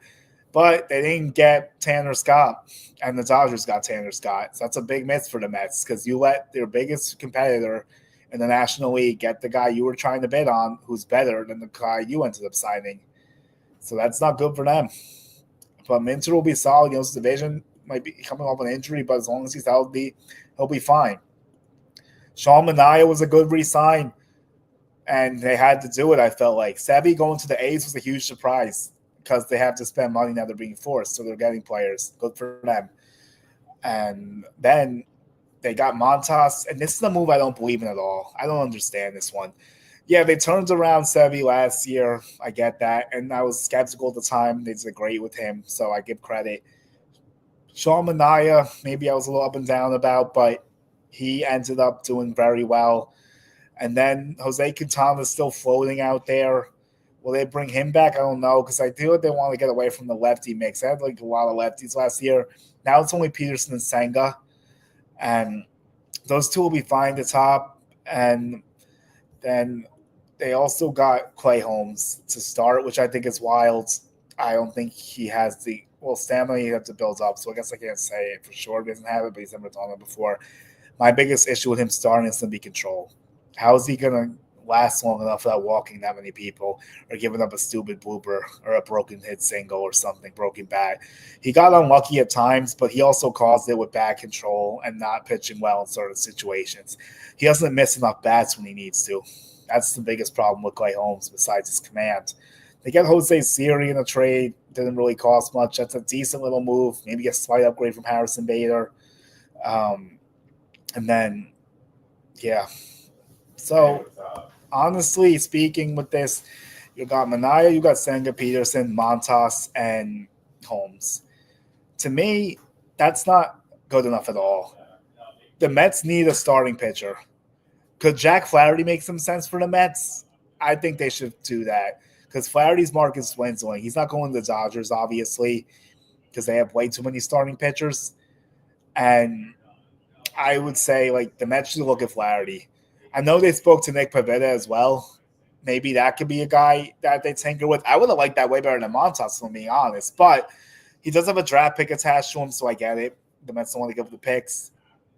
But they didn't get Tanner Scott. And the Dodgers got Tanner Scott. So that's a big miss for the Mets because you let their biggest competitor in the National League get the guy you were trying to bid on who's better than the guy you ended up signing. So that's not good for them. But Minter will be solid. His division might be coming off an injury, but as long as he's healthy, he'll be fine. Sean Manaea was a good re-sign. And they had to do it, I felt like. Sevy going to the A's was a huge surprise because they have to spend money now they're being forced, so they're getting players. Good for them. And then They got Montas, and this is a move I don't believe in at all. I don't understand this one. Yeah, they turned around Sevy last year. I get that. And I was skeptical at the time. They did great with him, so I give credit. Sean Manaea, maybe I was a little up and down about, but he ended up doing very well. And then Jose Quintana is still floating out there. Will they bring him back? I don't know, because I feel like they want to get away from the lefty mix. They had like a lot of lefties last year. Now it's only Peterson and Senga. And those two will be fine at the top. And then they also got Clay Holmes to start, which I think is wild. I don't think he has the stamina he has to build up. So I guess I can't say it for sure. He doesn't have it, but he's never done it before. My biggest issue with him starting is going to be control. How is he going to last long enough without walking that many people or giving up a stupid blooper or a broken hit single or something, broken bat? He got unlucky at times, but he also caused it with bad control and not pitching well in certain situations. He doesn't miss enough bats when he needs to. That's the biggest problem with Clay Holmes besides his command. They get Jose Siri in a trade. Didn't really cost much. That's a decent little move. Maybe a slight upgrade from Harrison Bader. And then, yeah. So, honestly speaking with this, you got Manaea, you got Senga, Peterson, Montas, and Holmes. To me, that's not good enough at all. The Mets need a starting pitcher. Could Jack Flaherty make some sense for the Mets? I think they should do that because Flaherty's market is dwindling. He's not going to the Dodgers, obviously, because they have way too many starting pitchers. And I would say, like, the Mets should look at Flaherty. I know they spoke to Nick Pivetta as well. Maybe that could be a guy that they tinker with. I would have liked that way better than Montas, if I'm being honest. But he does have a draft pick attached to him, so I get it. The Mets don't want to give the picks.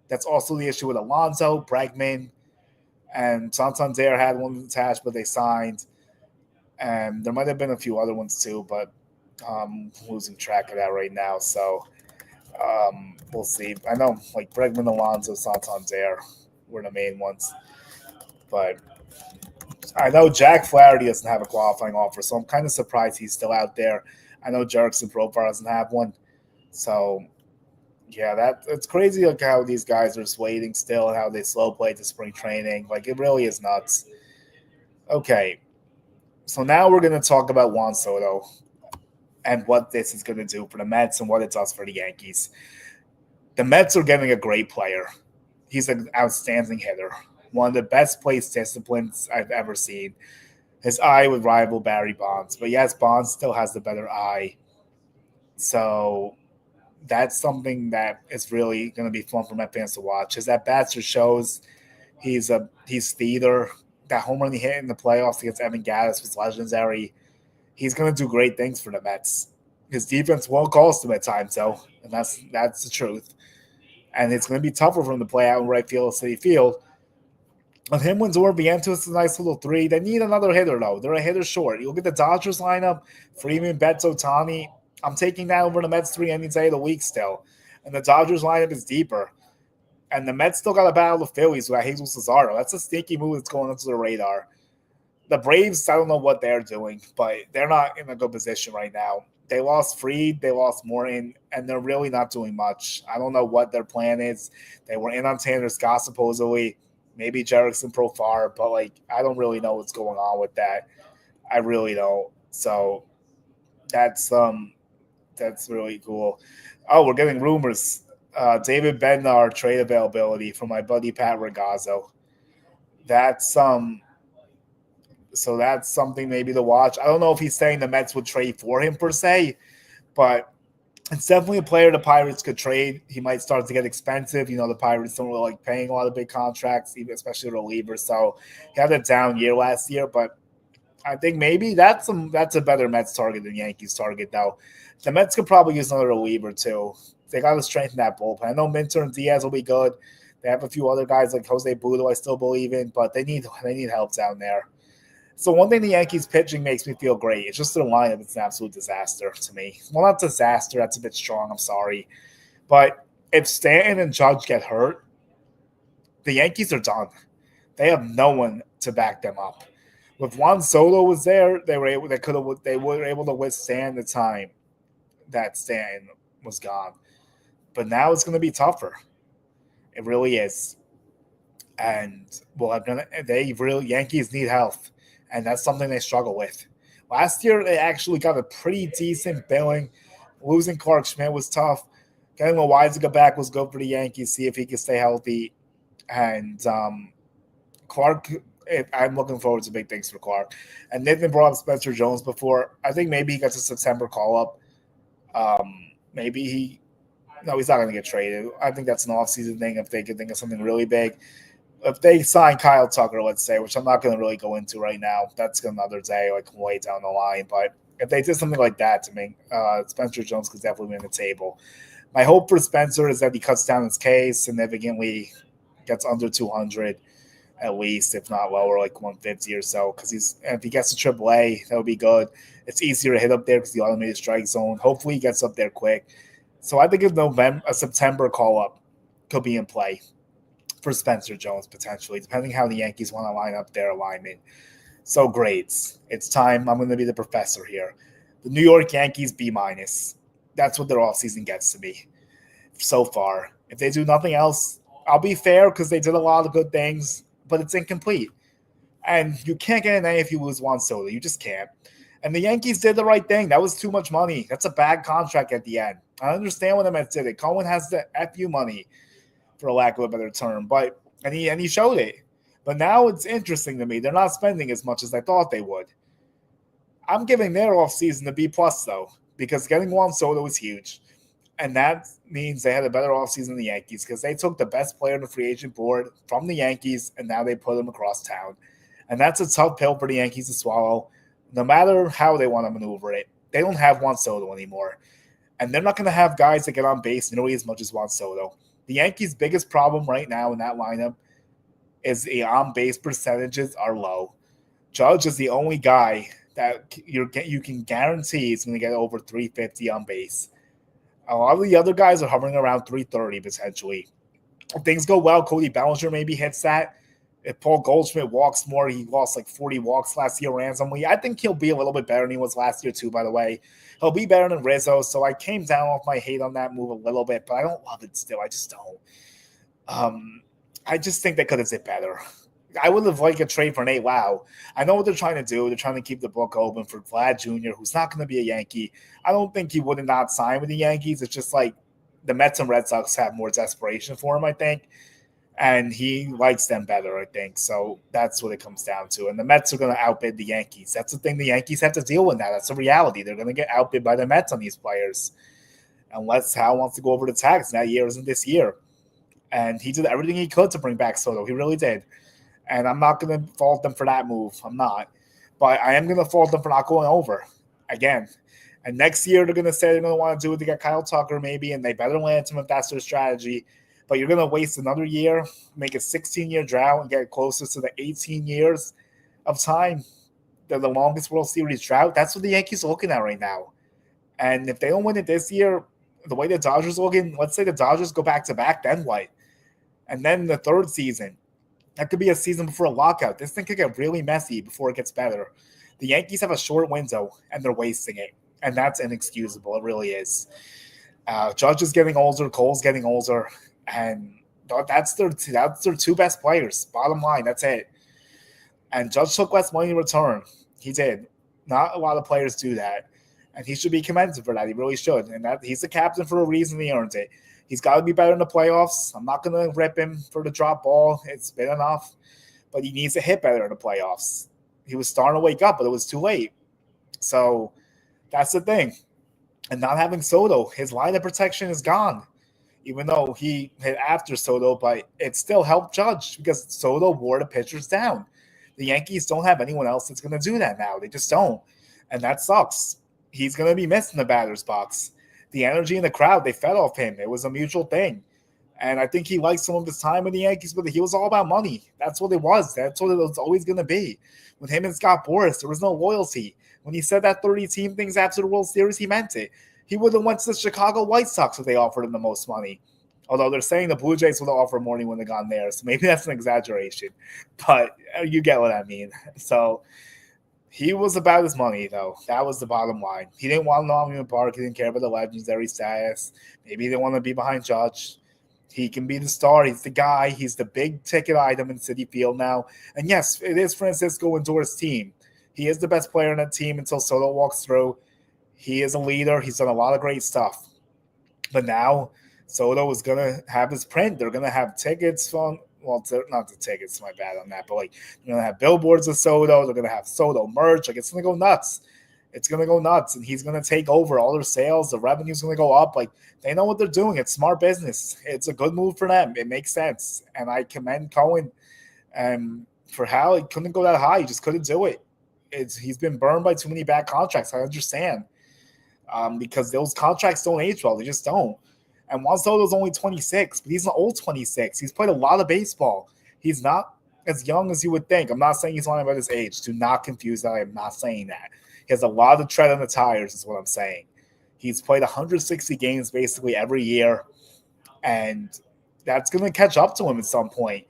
That's also the issue with Alonso, Bregman, and Santander had one attached, but they signed. And there might have been a few other ones too, but I'm losing track of that right now. So we'll see. I know like Bregman, Alonso, Santander were the main ones. But I know Jack Flaherty doesn't have a qualifying offer, so I'm kind of surprised he's still out there. I know Jerickson Profar doesn't have one. So, yeah, it's crazy like how these guys are just waiting still and how they slow play to spring training. Like, it really is nuts. Okay, so now we're going to talk about Juan Soto and what this is going to do for the Mets and what it does for the Yankees. The Mets are getting a great player. He's an outstanding hitter. One of the best place disciplines I've ever seen. His eye would rival Barry Bonds. But yes, Bonds still has the better eye. So that's something that is really going to be fun for Met fans to watch. His at-bats shows he's theater. That home run he hit in the playoffs against Evan Gattis was legendary. He's going to do great things for the Mets. His defense won't cost him at times, though, and that's the truth. And it's going to be tougher for him to play out in right field at Citi Field. With him, Lindor, Vientos, a nice little three. They need another hitter, though. They're a hitter short. You look at the Dodgers lineup, Freeman, Betts, Ohtani. I'm taking that over the Mets 3 any day of the week still. And the Dodgers lineup is deeper. And the Mets still got to battle the Phillies with Jesus Luzardo. That's a sneaky move that's going under the radar. The Braves, I don't know what they're doing, but they're not in a good position right now. They lost Fried, they lost Morton, and they're really not doing much. I don't know what their plan is. They were in on Tanner Scott, supposedly. Maybe Jerickson Profar, but, like, I don't really know what's going on with that. I really don't. So that's really cool. Oh, we're getting rumors. David Bednar trade availability from my buddy Pat Ragazzo. That's so that's something maybe to watch. I don't know if he's saying the Mets would trade for him per se, but it's definitely a player the Pirates could trade. He might start to get expensive. You know, the Pirates don't really like paying a lot of big contracts, even especially relievers. So he had a down year last year, but I think maybe that's a better Mets target than Yankees target, though. The Mets could probably use another reliever, too. They got to strengthen that bullpen. I know Minter and Diaz will be good. They have a few other guys like Jose Budo I still believe in, but they need help down there. So one thing the Yankees pitching makes me feel great. It's just their lineup. It's an absolute disaster to me. Well, not disaster. That's a bit strong. I'm sorry. But if Stanton and Judge get hurt, the Yankees are done. They have no one to back them up. If Juan Soto was there, they were able to withstand the time that Stanton was gone. But now it's going to be tougher. It really is. And Yankees need health, and that's something they struggle with. Last year, they actually got a pretty decent billing. Losing Clark Schmidt was tough. Getting Loaizaga back was good for the Yankees. See if he can stay healthy. And Clark, I'm looking forward to big things for Clark. And Nathan brought up Spencer Jones before. I think maybe he gets a September call up. Maybe no, he's not going to get traded. I think that's an offseason thing if they could think of something really big. If they sign Kyle Tucker, let's say, which I'm not going to really go into right now, that's another day, like way down the line. But if they did something like that to me, Spencer Jones could definitely be on the table. My hope for Spencer is that he cuts down his K significantly, gets under 200 at least, if not lower, like 150 or so. Because if he gets to AAA, that would be good. It's easier to hit up there because the automated strike zone. Hopefully, he gets up there quick. So I think a September call up could be in play for Spencer Jones potentially, depending how the Yankees want to line up their alignment. So grades. It's time. I'm going to be the professor here. The New York Yankees B-. That's what their offseason gets to me so far. If they do nothing else, I'll be fair because they did a lot of good things, but it's incomplete. And you can't get an A if you lose Juan Soto. You just can't. And the Yankees did the right thing. That was too much money. That's a bad contract at the end. I understand when the Mets did it. Cohen has the FU money, for a lack of a better term, and he showed it. But now it's interesting to me. They're not spending as much as I thought they would. I'm giving their offseason a B+, though, because getting Juan Soto was huge. And that means they had a better offseason than the Yankees because they took the best player on the free agent board from the Yankees, and now they put him across town. And that's a tough pill for the Yankees to swallow, no matter how they want to maneuver it. They don't have Juan Soto anymore. And they're not going to have guys that get on base nearly as much as Juan Soto. The Yankees' biggest problem right now in that lineup is the on-base percentages are low. Judge is the only guy that you can guarantee is going to get over 350 on base. A lot of the other guys are hovering around 330 potentially. If things go well, Cody Bellinger maybe hits that. If Paul Goldschmidt walks more, he lost like 40 walks last year randomly. I think he'll be a little bit better than he was last year too, by the way. He'll be better than Rizzo, so I came down off my hate on that move a little bit, but I don't love it still. I just don't. I just think they could have did better. I would have liked a trade for Nate Wow. I know what they're trying to do. They're trying to keep the book open for Vlad Jr., who's not going to be a Yankee. I don't think he would have not signed with the Yankees. It's just like the Mets and Red Sox have more desperation for him, I think. And he likes them better, I think. So that's what it comes down to. And the Mets are going to outbid the Yankees. That's the thing the Yankees have to deal with now. That's the reality. They're going to get outbid by the Mets on these players. Unless Hal wants to go over the tax. That year isn't this year. And he did everything he could to bring back Soto. He really did. And I'm not going to fault them for that move. I'm not. But I am going to fault them for not going over again. And next year, they're going to say they're going to want to do it to get Kyle Tucker maybe, and they better land him if that's their strategy. But you're going to waste another year, make a 16-year drought, and get closer to the 18 years of time, the longest World Series drought. That's what the Yankees are looking at right now. And if they don't win it this year, the way the Dodgers are looking, let's say the Dodgers go back-to-back, then what? And then the third season, that could be a season before a lockout. This thing could get really messy before it gets better. The Yankees have a short window, and they're wasting it. And that's inexcusable. It really is. Judge is getting older. Cole's getting older. And that's their two best players. Bottom line, that's it. And Judge took less money in return. He did. Not a lot of players do that. And he should be commended for that. He really should. And that he's the captain for a reason. He earned it. He's got to be better in the playoffs. I'm not going to rip him for the drop ball. It's been enough. But he needs to hit better in the playoffs. He was starting to wake up, but it was too late. So that's the thing. And not having Soto, his line of protection is gone. Even though he hit after Soto, but it still helped Judge because Soto wore the pitchers down. The Yankees don't have anyone else that's going to do that now. They just don't. And that sucks. He's going to be missed in the batter's box. The energy in the crowd, they fed off him. It was a mutual thing. And I think he liked some of his time with the Yankees, but he was all about money. That's what it was. That's what it was always going to be. With him and Scott Boras, there was no loyalty. When he said that 30-team things after the World Series, he meant it. He would have went to the Chicago White Sox if they offered him the most money. Although they're saying the Blue Jays would have offered more money when they gone there. So maybe that's an exaggeration. But you get what I mean. So he was about his money, though. That was the bottom line. He didn't want an amusement park. He didn't care about the legendary status. Maybe he didn't want to be behind Judge. He can be the star. He's the guy. He's the big ticket item in Citi Field now. And yes, it is Francisco Lindor's team. He is the best player on that team until Soto walks through. He is a leader. He's done a lot of great stuff. But now Soto is going to have his print. They're going to have tickets from, well, not the tickets, my bad on that, but like they're going to have billboards of Soto. They're going to have Soto merch. Like it's going to go nuts. It's going to go nuts, and he's going to take over all their sales. The revenue's going to go up. Like they know what they're doing. It's smart business. It's a good move for them. It makes sense, and I commend Cohen for how he couldn't go that high. He just couldn't do it. He's been burned by too many bad contracts. I understand because those contracts don't age well. They just don't. And Juan Soto's only 26, but he's an old 26. He's played a lot of baseball. He's not as young as you would think. I'm not saying he's lying about his age. Do not confuse that. I'm not saying that. He has a lot of tread on the tires is what I'm saying. He's played 160 games basically every year, and that's going to catch up to him at some point.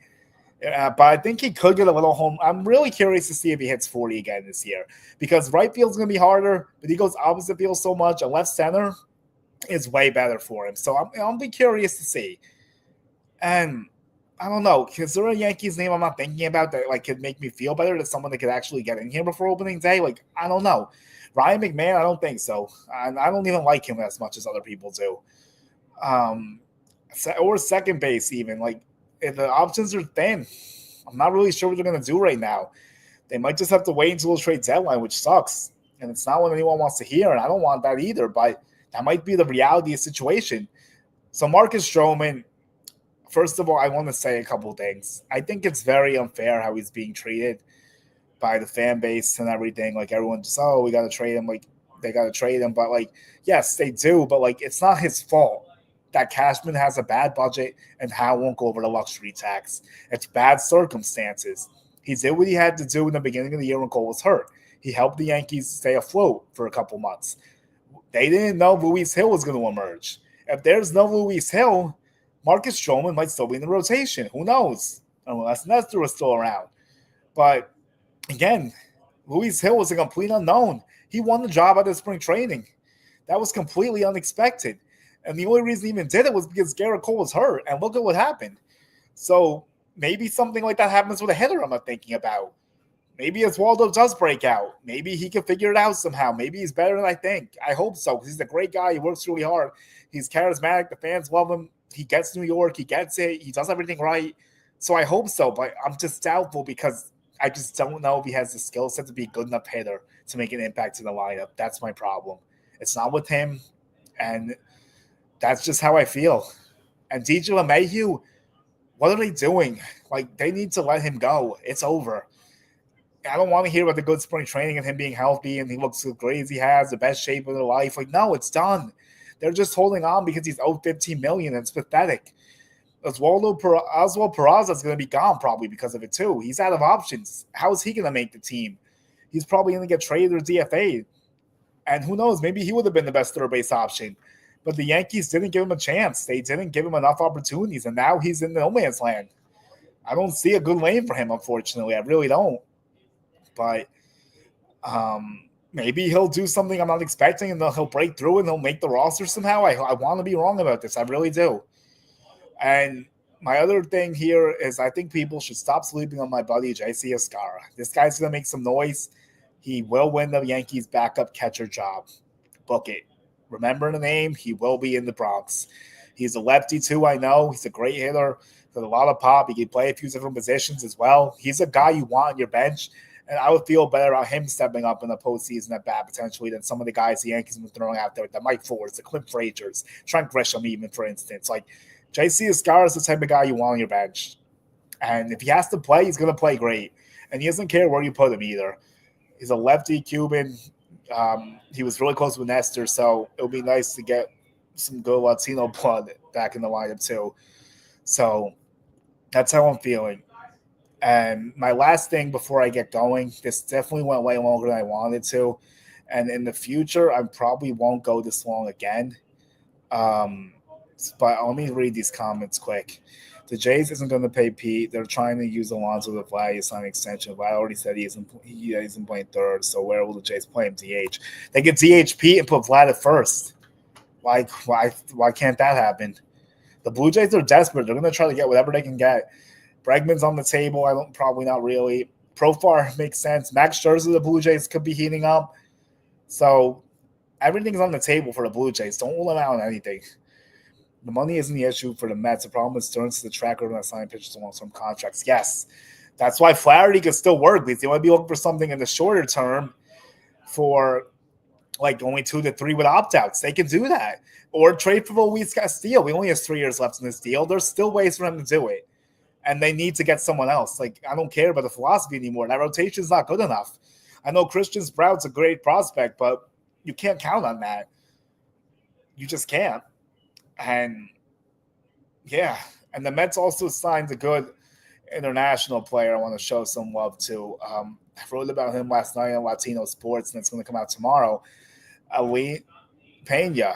But I think he could get a little home. I'm really curious to see if he hits 40 again this year because right field's going to be harder, but he goes opposite field so much, and left center is way better for him. So I'll be curious to see. And I don't know. Is there a Yankees name I'm not thinking about that like could make me feel better? That someone that could actually get in here before opening day? Like I don't know. Ryan McMahon, I don't think so. And I don't even like him as much as other people do. Or second base even. Like if the options are thin, I'm not really sure what they're going to do right now. They might just have to wait until the trade deadline, which sucks. And it's not what anyone wants to hear, and I don't want that either. But that might be the reality of the situation. So Marcus Stroman. First of all, I want to say a couple things. I think it's very unfair how he's being treated by the fan base and everything. Like everyone just, oh, we got to trade him. Like they got to trade him. But like, yes, they do. But like, it's not his fault that Cashman has a bad budget and Howe won't go over the luxury tax. It's bad circumstances. He did what he had to do in the beginning of the year when Cole was hurt. He helped the Yankees stay afloat for a couple months. They didn't know Luis Hill was going to emerge. If there's no Luis Hill, Marcus Stroman might still be in the rotation. Who knows? Unless Nestor was still around. But again, Luis Hill was a complete unknown. He won the job out of spring training. That was completely unexpected. And the only reason he even did it was because Garrett Cole was hurt. And look at what happened. So maybe something like that happens with a hitter I'm not thinking about. Maybe Oswaldo does break out. Maybe he can figure it out somehow. Maybe he's better than I think. I hope so because he's a great guy. He works really hard. He's charismatic. The fans love him. He gets New York. He gets it. He does everything right. So I hope so, but I'm just doubtful because I just don't know if he has the skill set to be a good enough hitter to make an impact in the lineup. That's my problem. It's not with him, and that's just how I feel. And DJ LeMahieu, what are they doing? Like, they need to let him go. It's over. I don't want to hear about the good spring training and him being healthy and he looks so great as he has, the best shape of their life. Like, no, it's done. They're just holding on because he's owed $15 million. It's pathetic. Oswald Peraza is going to be gone probably because of it too. He's out of options. How is he going to make the team? He's probably going to get traded or DFA'd. And who knows, maybe he would have been the best third base option. But the Yankees didn't give him a chance. They didn't give him enough opportunities, and now he's in no man's land. I don't see a good lane for him, unfortunately. I really don't. But maybe he'll do something I'm not expecting, and he'll break through and he'll make the roster somehow. I want to be wrong about this. I really do. And my other thing here is I think people should stop sleeping on my buddy J.C. Escara. This guy's going to make some noise. He will win the Yankees backup catcher job. Book it. Remember the name. He will be in the Bronx. He's a lefty too, I know. He's a great hitter with a lot of pop. He can play a few different positions as well. He's a guy you want on your bench. And I would feel better about him stepping up in the postseason at bat potentially than some of the guys the Yankees have been throwing out there, the Mike Fords, the Clint Frazier's, Trent Grisham even, for instance. Like, J.C. Escara is the type of guy you want on your bench. And if he has to play, he's going to play great. And he doesn't care where you put him either. He's a lefty Cuban. He was really close with Nestor, so it would be nice to get some good Latino blood back in the lineup too. So that's how I'm feeling. And my last thing before I get going, this definitely went way longer than I wanted to. And in the future, I probably won't go this long again. But let me read these comments quick. The Jays isn't going to pay Pete. They're trying to use Alonso to Vlad to sign an extension. Vlad already said he isn't playing third, so where will the Jays play him? DH. They could DH Pete and put Vlad at first. Why can't that happen? The Blue Jays are desperate. They're going to try to get whatever they can get. Bregman's on the table. Probably not really. Profar makes sense. Max Scherzer, the Blue Jays could be heating up. So everything's on the table for the Blue Jays. Don't rule them out on anything. The money isn't the issue for the Mets. The problem is Stearns to the track record and signing pitchers to long-term contracts. Yes, that's why Flaherty could still work because they might be looking for something in the shorter term for like only 2 to 3 with opt-outs. They can do that. Or trade for Luis Castillo. We only have 3 years left in this deal. There's still ways for them to do it. And they need to get someone else. Like, I don't care about the philosophy anymore. That rotation is not good enough. I know Christian Sprout's a great prospect, but you can't count on that. You just can't. And, yeah. And the Mets also signed a good international player I want to show some love to. I wrote about him last night on Latino Sports, and it's going to come out tomorrow. Ali Pena.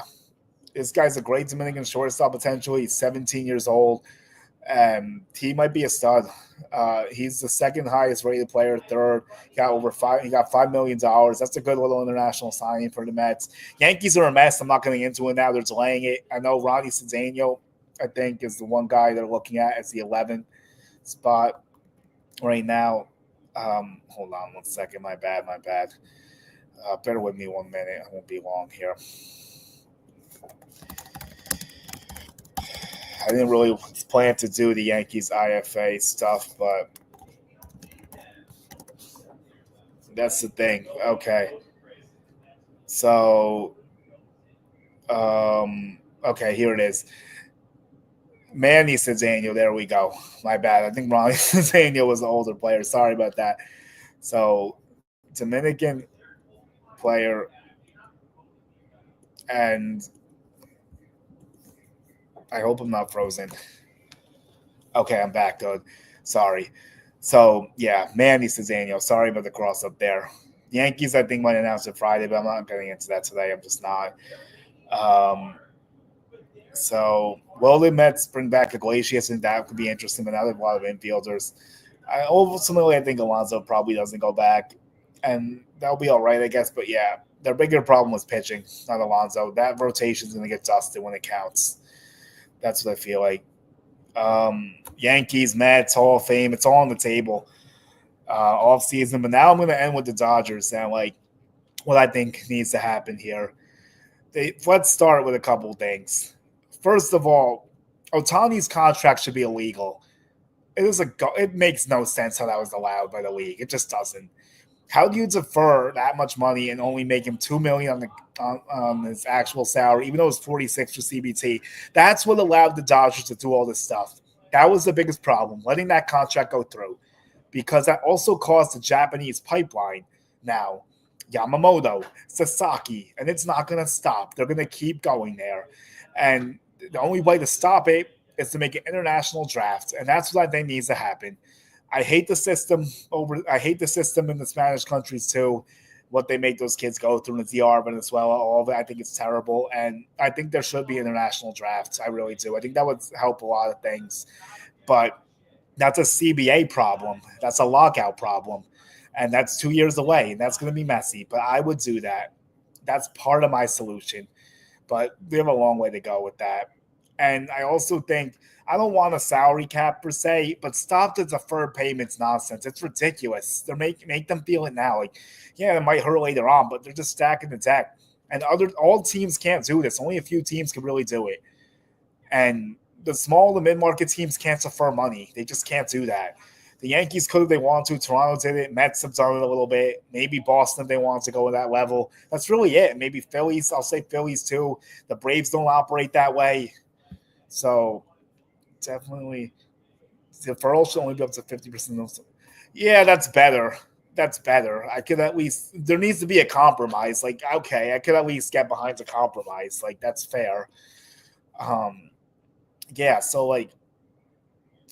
This guy's a great Dominican shortstop potential. He's 17 years old. He might be a stud. He's the second highest rated player, third. He got $5 million. That's a good little international signing for the Mets. Yankees are a mess. I'm not getting into it now. They're delaying it. I know Ronnie Cedeno, I think, is the one guy they're looking at as the 11th spot right now. Hold on one second. My bad. Bear with me 1 minute. I won't be long here. I didn't really plan to do the Yankees IFA stuff, but that's the thing. Okay. So, okay, here it is. Manny Cedeno, there we go. My bad. I think Ronnie Cedeno was the older player. Sorry about that. So, Dominican player, and I hope I'm not frozen. Okay, I'm back, dude. Sorry. So, yeah, Manny Cedeno. Sorry about the cross-up there. Yankees, I think, might announce it Friday, but I'm not getting into that today. I'm just not. So, will the Mets bring back Iglesias? And that could be interesting, but now they have a lot of infielders. Ultimately, I think Alonso probably doesn't go back, and that'll be all right, I guess. But, yeah, their bigger problem was pitching, not Alonso. That rotation's going to get dusted when it counts. That's what I feel like. Yankees, Mets, Hall of Fame, it's all on the table offseason. But now I'm going to end with the Dodgers and, like, what I think needs to happen here. Let's start with a couple things. First of all, Ohtani's contract should be illegal. It makes no sense how that was allowed by the league. It just doesn't. How do you defer that much money and only make him $2 million on his actual salary, even though it's $46 for CBT? That's what allowed the Dodgers to do all this stuff. That was the biggest problem, letting that contract go through, because that also caused the Japanese pipeline now. Yamamoto, Sasaki, and it's not going to stop. They're going to keep going there. And the only way to stop it is to make an international draft, and that's what I think needs to happen. I hate the system in the Spanish countries too, what they make those kids go through in the DR, Venezuela, all of it. I think it's terrible, and I think there should be international drafts. I really do. I think that would help a lot of things, but that's a CBA problem. That's a lockout problem, and that's 2 years away, and that's going to be messy, but I would do that. That's part of my solution, but we have a long way to go with that. And I also think I don't want a salary cap per se, but stop the deferred payments nonsense. It's ridiculous. They're make them feel it now. Like, yeah, it might hurt later on, but they're just stacking the deck. And all teams can't do this. Only a few teams can really do it. And the small to mid-market teams can't defer money. They just can't do that. The Yankees could if they want to. Toronto did it. Mets have done it a little bit. Maybe Boston if they want to go at that level. That's really it. Maybe Phillies. I'll say Phillies too. The Braves don't operate that way. So definitely, deferral should only be up to 50%. Yeah, that's better. That's better. I could at least, there needs to be a compromise. Like, okay, I could at least get behind the compromise. Like, that's fair. Yeah, so, like,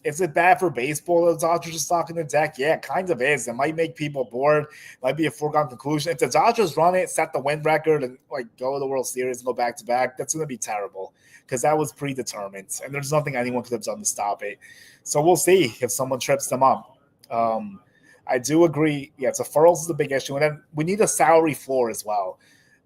is it bad for baseball that the Dodgers are stocking the deck? Yeah, it kind of is. It might make people bored. It might be a foregone conclusion. If the Dodgers run it, set the win record, and like go to the World Series and go back to back, that's going to be terrible because that was predetermined, and there's nothing anyone could have done to stop it. So we'll see if someone trips them up. I do agree. Yeah, deferrals is a big issue, and then we need a salary floor as well.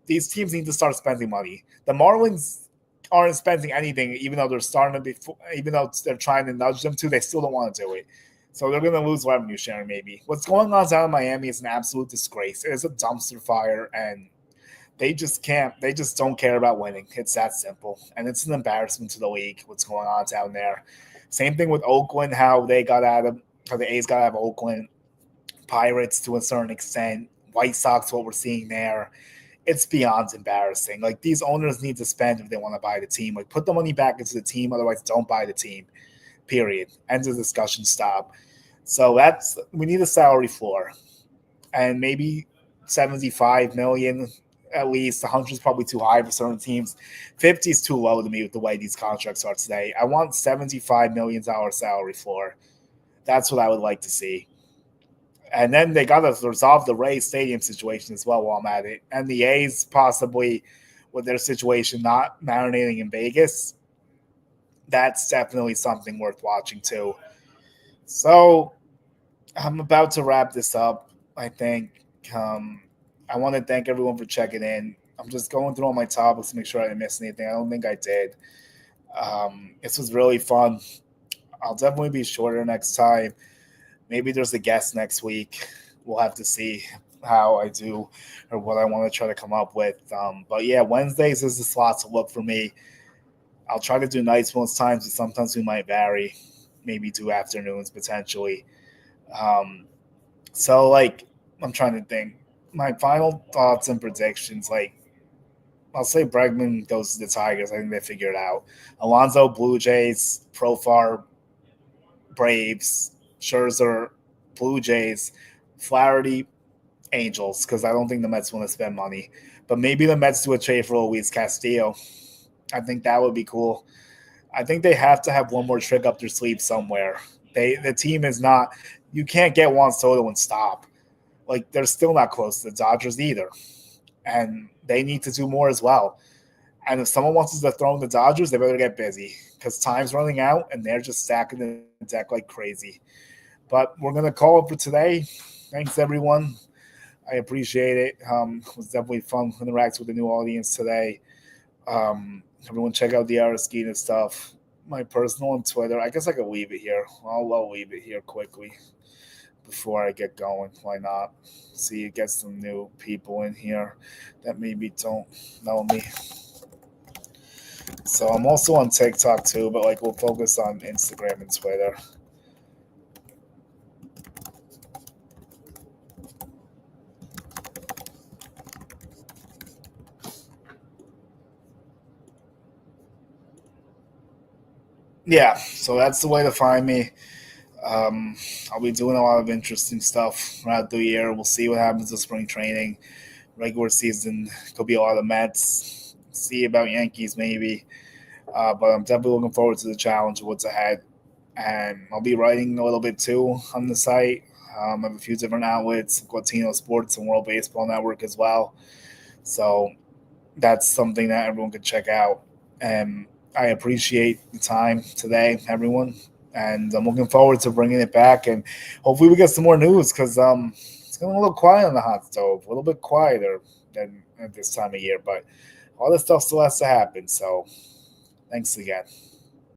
These teams need to start spending money. The Marlins aren't spending anything, even though they're starting to be, even though they're trying to nudge them to, they still don't want to do it. So they're going to lose revenue sharing maybe. What's going on down in Miami is an absolute disgrace. It is a dumpster fire, and they just can't. They just don't care about winning. It's that simple, and it's an embarrassment to the league. What's going on down there? Same thing with Oakland. How they got out of, how the A's got out of Oakland. Pirates to a certain extent. White Sox, what we're seeing there, it's beyond embarrassing. Like, these owners need to spend if they want to buy the team. Like, put the money back into the team. Otherwise, don't buy the team. Period. End of discussion. Stop. So we need a salary floor, and maybe 75 million at least. 100 is probably too high for certain teams. 50 is too low to me with the way these contracts are today. I want $75 million salary floor. That's what I would like to see. And then they got to resolve the Rays stadium situation as well while I'm at it. And the A's possibly, with their situation not marinating in Vegas, that's definitely something worth watching too. So I'm about to wrap this up, I think. I want to thank everyone for checking in. I'm just going through all my topics to make sure I didn't miss anything. I don't think I did. This was really fun. I'll definitely be shorter next time. Maybe there's a guest next week. We'll have to see how I do or what I want to try to come up with. But yeah, Wednesdays is the slot to look for me. I'll try to do nights most times, but sometimes we might vary. Maybe do afternoons potentially. So, like, I'm trying to think. My final thoughts and predictions, like, I'll say Bregman goes to the Tigers. I think they figure it out. Alonso, Blue Jays. Profar, Braves. Scherzer, Blue Jays. Flaherty, Angels, because I don't think the Mets want to spend money. But maybe the Mets do a trade for Luis Castillo. I think that would be cool. I think they have to have one more trick up their sleeve somewhere. The team is not – you can't get Juan Soto and stop. Like, they're still not close to the Dodgers either. And they need to do more as well. And if someone wants to throw in the Dodgers, they better get busy because time's running out and they're just stacking the deck like crazy. But we're going to call it for today. Thanks, everyone. I appreciate it. It was definitely fun to interact with the new audience today. Everyone check out the Arasquita stuff. My personal on Twitter. I guess I could leave it here. I'll leave it here quickly before I get going. Why not? See, get some new people in here that maybe don't know me. So I'm also on TikTok too, but like we'll focus on Instagram and Twitter. Yeah, so that's the way to find me. I'll be doing a lot of interesting stuff throughout the year. We'll see what happens with spring training. Regular season could be a lot of Mets. See about Yankees maybe. But I'm definitely looking forward to the challenge of what's ahead. And I'll be writing a little bit too on the site. I have a few different outlets, Latino Sports and World Baseball Network as well. So that's something that everyone could check out. And I appreciate the time today, everyone. And I'm looking forward to bringing it back. And hopefully we get some more news because it's getting a little quiet on the hot stove, a little bit quieter than at this time of year. But all this stuff still has to happen. So thanks again.